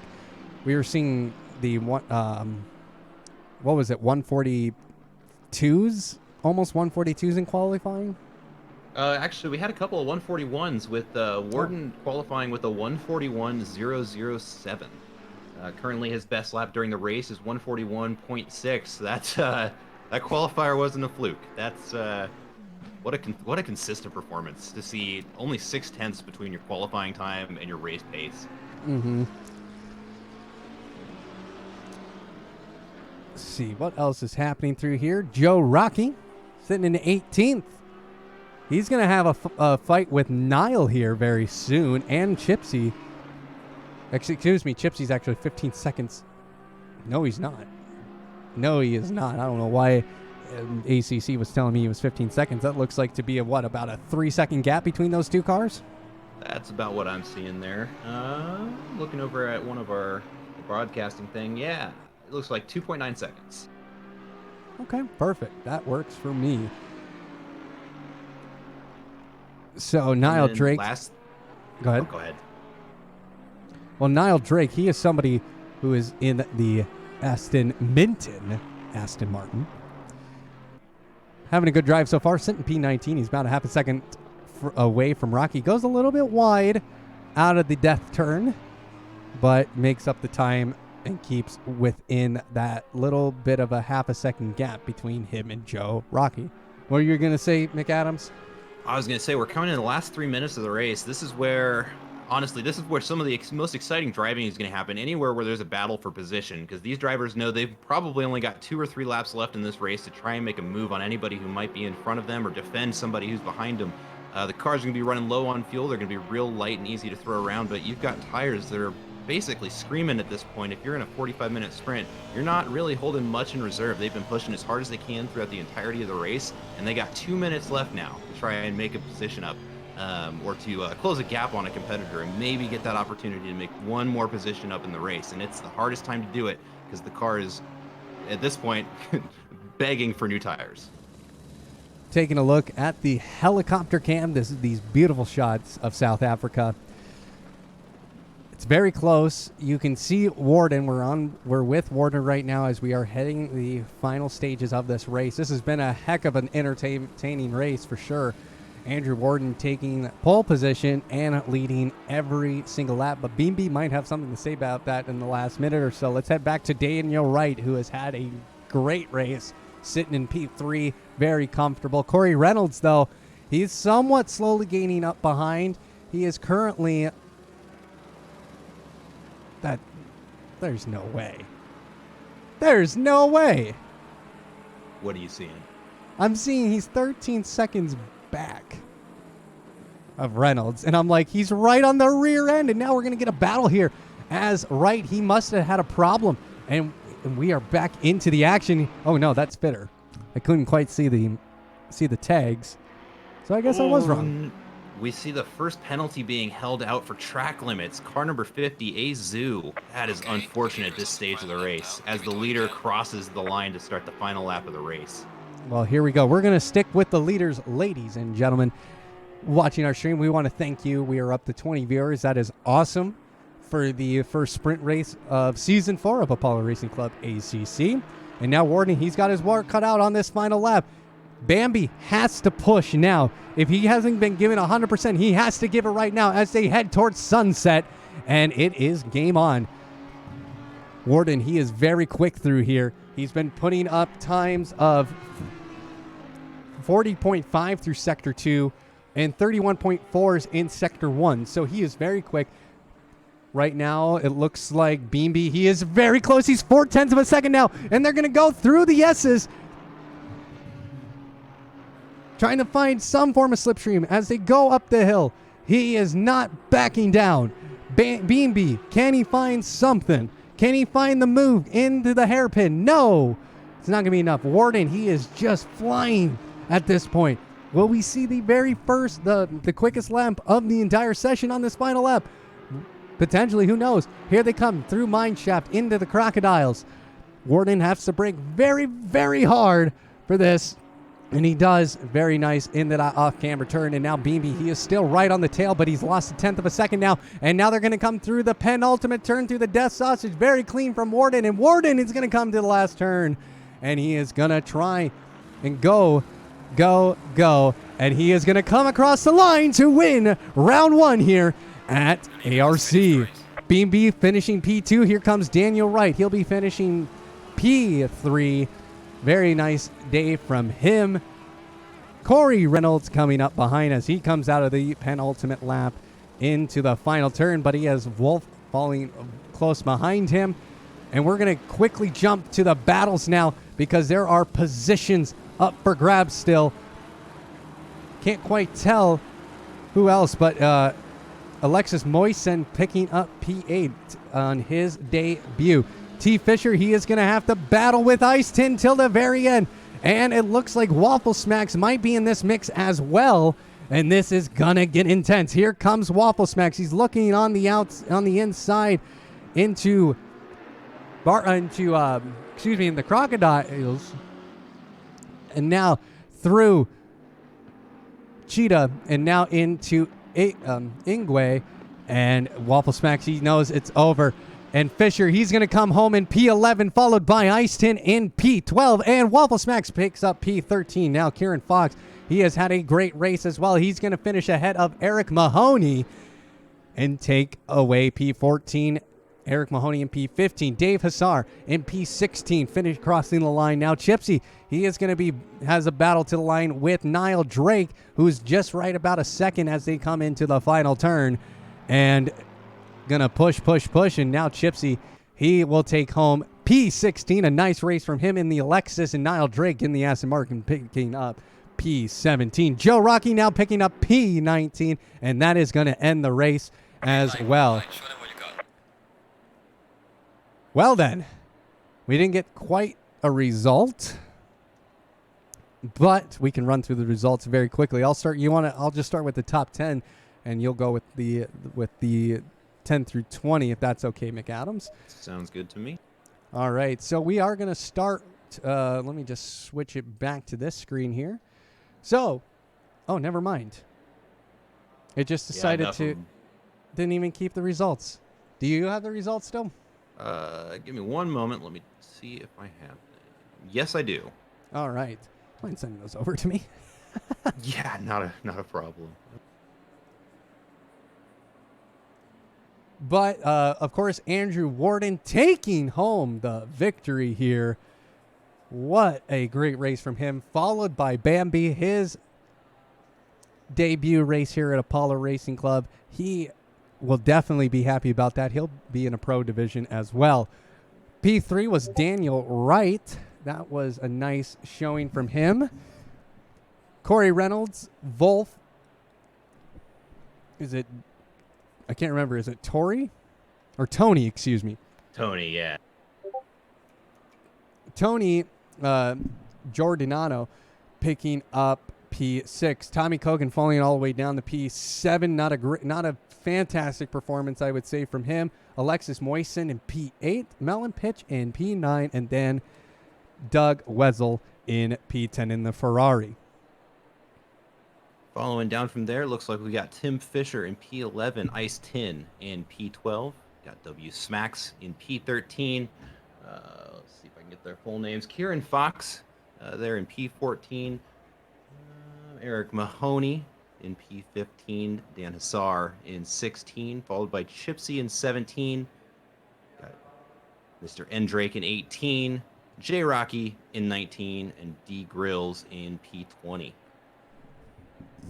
We were seeing the 142s, almost 142s in qualifying. Actually, we had a couple of 141s with Warden qualifying with a 141.007. Currently, his best lap during the race is 141.6. That's that qualifier wasn't a fluke. That's what a consistent performance to see. Only 0.6 between your qualifying time and your race pace. Mm-hmm. Let's see what else is happening through here. Joe Rocky sitting in 18th. He's going to have a fight with Nile here very soon, and Chipsy. Excuse me, Chipsy's actually 15 seconds. No, he's not. No, he is not. I don't know why ACC was telling me he was 15 seconds. That looks like to be about a 3-second gap between those two cars. That's about what I'm seeing there. Looking over at one of our broadcasting thing, yeah, it looks like 2.9 seconds. Okay, perfect. That works for me. So Nile Drake. Go ahead. Go ahead. Well, Nile Drake, he is somebody who is in the Aston Martin. Having a good drive so far. Sitting P19. He's about a half a second away from Rocky. Goes a little bit wide out of the death turn, but makes up the time and keeps within that little bit of a half a second gap between him and Joe Rocky. What are you going to say, McAdams? I was going to say, we're coming in the last 3 minutes of the race. This is where some of the most exciting driving is going to happen, anywhere where there's a battle for position, because these drivers know they've probably only got 2 or 3 laps left in this race to try and make a move on anybody who might be in front of them or defend somebody who's behind them. The cars are going to be running low on fuel. They're going to be real light and easy to throw around, but you've got tires that are basically screaming at this point. If you're in a 45-minute sprint, you're not really holding much in reserve. They've been pushing as hard as they can throughout the entirety of the race, and they got 2 minutes left now to try and make a position up. Or to close a gap on a competitor and maybe get that opportunity to make one more position up in the race. And it's the hardest time to do it because the car is, at this point, begging for new tires. Taking a look at the helicopter cam, these beautiful shots of South Africa. It's very close. You can see Warden. We're with Warden right now as we are heading the final stages of this race. This has been a heck of an entertaining race for sure. Andrew Warden taking pole position and leading every single lap. But Beamby might have something to say about that in the last minute or so. Let's head back to Daniel Wright, who has had a great race, sitting in P3, very comfortable. Corey Reynolds, though, he's somewhat slowly gaining up behind. He is currently... There's no way. There's no way. What are you seeing? I'm seeing he's 13 seconds back of Reynolds, and I'm like, he's right on the rear end, and now we're gonna get a battle here. As Wright, he must have had a problem, and we are back into the action. Oh no, that's Fitter. I couldn't quite see the tags, so I guess I was wrong. We see the first penalty being held out for track limits. Car number 50, Azu. That is unfortunate at this stage of the race, as the leader crosses the line to start the final lap of the race. Well, here we go. We're going to stick with the leaders, ladies and gentlemen. Watching our stream, we want to thank you. We are up to 20 viewers. That is awesome for the first sprint race of Season 4 of Apollo Racing Club ACC. And now Warden, he's got his work cut out on this final lap. Bambi has to push now. If he hasn't been given 100%, he has to give it right now as they head towards sunset. And it is game on. Warden, he is very quick through here. He's been putting up times of 40.5 through Sector 2 and 31.4s in Sector 1. So he is very quick. Right now, it looks like Beamby, he is very close. He's 0.4 of a second now, and they're going to go through the S's, trying to find some form of slipstream as they go up the hill. He is not backing down. Beamby, can he find something? Can he find the move into the hairpin? No, it's not going to be enough. Warden, he is just flying at this point. Will we see the very first, the quickest lap of the entire session on this final lap? Potentially, who knows? Here they come through Mineshaft into the Crocodiles. Warden has to brake very, very hard for this. And he does very nice in that off-camber turn. And now Beamby, he is still right on the tail, but he's lost 1/10 of a second now. And now they're going to come through the penultimate turn through the Death Sausage. Very clean from Warden. And Warden is going to come to the last turn. And he is going to try and go. And he is going to come across the line to win round 1 here at ARC. Beamby finishing P2. Here comes Daniel Wright. He'll be finishing P3. Very nice day from him. Corey Reynolds coming up behind as he comes out of the penultimate lap into the final turn, but he has Wolf falling close behind him. And we're going to quickly jump to the battles now because there are positions up for grabs still. can't quite tell who else, but Alexis Moisen picking up P8 on his debut. T. Fisher, he is going to have to battle with Ice Tin till the very end. And it looks like Waffle Smacks might be in this mix as well. And this is going to get intense. Here comes Waffle Smacks. He's looking on the inside into the Crocodiles. And now through Cheetah and now into Ingwe. And Waffle Smacks, he knows it's over. And Fisher, he's going to come home in P11, followed by Ice Tin in P12. And Waffle Smacks picks up P13. Now Kieran Fox, he has had a great race as well. He's going to finish ahead of Eric Mahoney and take away P14. Eric Mahoney in P15. Dave Hassar in P16, finish crossing the line. Now Chipsy, he is going to has a battle to the line with Nile Drake, who's just right about a second as they come into the final turn. And gonna push, and now Chipsy, he will take home P16. A nice race from him in the Alexis, and Nile Drake in the Aston Martin picking up P17. Joe Rocky now picking up P19, and that is going to end the race as well. Well then, we didn't get quite a result, but we can run through the results very quickly. I'll just start with the top 10, and you'll go with the 10 through 20, if that's okay, McAdams. Sounds good to me. All right, so we are going to start. Let me just switch it back to this screen here. So, never mind. It just decided didn't even keep the results. Do you have the results still? Give me one moment. Let me see if I have them. Yes, I do. All right. Mind sending those over to me? Yeah, not a problem. But, of course, Andrew Warden taking home the victory here. What a great race from him, followed by Bambi, his debut race here at Apollo Racing Club. He will definitely be happy about that. He'll be in a pro division as well. P3 was Daniel Wright. That was a nice showing from him. Corey Reynolds, Wolf. I can't remember. Is it Tori? Or Tony, excuse me. Tony, yeah. Tony Giordano picking up P6. Tommy Kogan falling all the way down to P7. Not a fantastic performance, I would say, from him. Alexis Moisen in P8. Melon Pitch in P9. And then Doug Wetzel in P10 in the Ferrari. Following down from there, looks like we got Tim Fisher in P11, Ice Tin in P12. Got W Smacks in P13. Let's see if I can get their full names. Kieran Fox there in P14. Eric Mahoney in P15. Dan Hassar in 16, followed by Chipsy in 17. Got Mr. N. Drake in 18. J. Rocky in 19. And D. Grills in P20.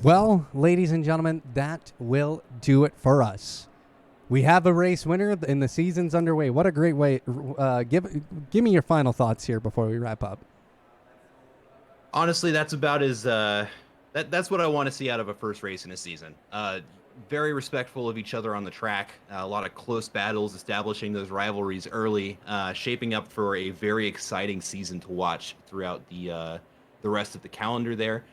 Well, ladies and gentlemen, that will do it for us. We have a race winner and the season's underway. What a great way. Give me your final thoughts here before we wrap up. Honestly, that's about as that's what I want to see out of a first race in a season. Very respectful of each other on the track. A lot of close battles, establishing those rivalries early, shaping up for a very exciting season to watch throughout the rest of the calendar there.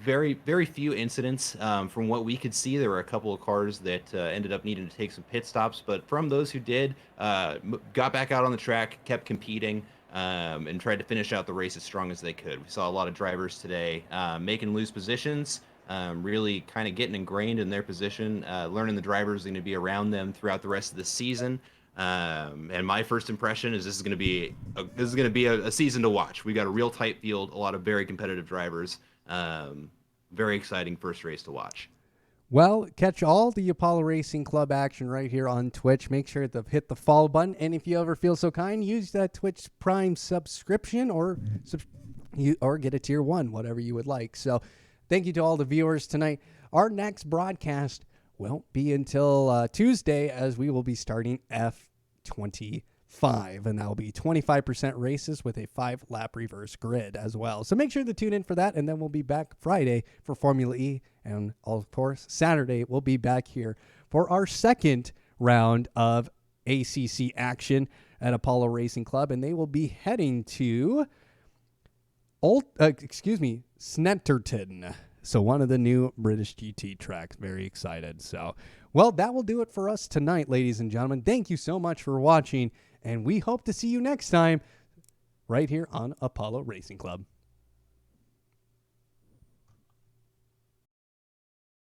Very, very few incidents. From what we could see, there were a couple of cars that ended up needing to take some pit stops, but from those who did, got back out on the track, kept competing, and tried to finish out the race as strong as they could. We saw a lot of drivers today making loose positions, really kind of getting ingrained in their position, learning the drivers are going to be around them throughout the rest of the season. And my first impression is this is going to be a season to watch. We got a real tight field, a lot of very competitive drivers. Very exciting first race to watch. Well, catch all the Apollo Racing Club action right here on Twitch. Make sure to hit the follow button. And if you ever feel so kind, use that Twitch Prime subscription or get a tier 1, whatever you would like. So thank you to all the viewers tonight. Our next broadcast won't be until Tuesday, as we will be starting F25. 5, and that will be 25% races with a 5-lap reverse grid as well. So make sure to tune in for that, and then we'll be back Friday for Formula E, and of course Saturday we'll be back here for our second round of ACC action at Apollo Racing Club, and they will be heading to Snetterton. So one of the new British GT tracks. Very excited. So, well, that will do it for us tonight, ladies and gentlemen. Thank you so much for watching, and we hope to see you next time right here on Apollo Racing Club.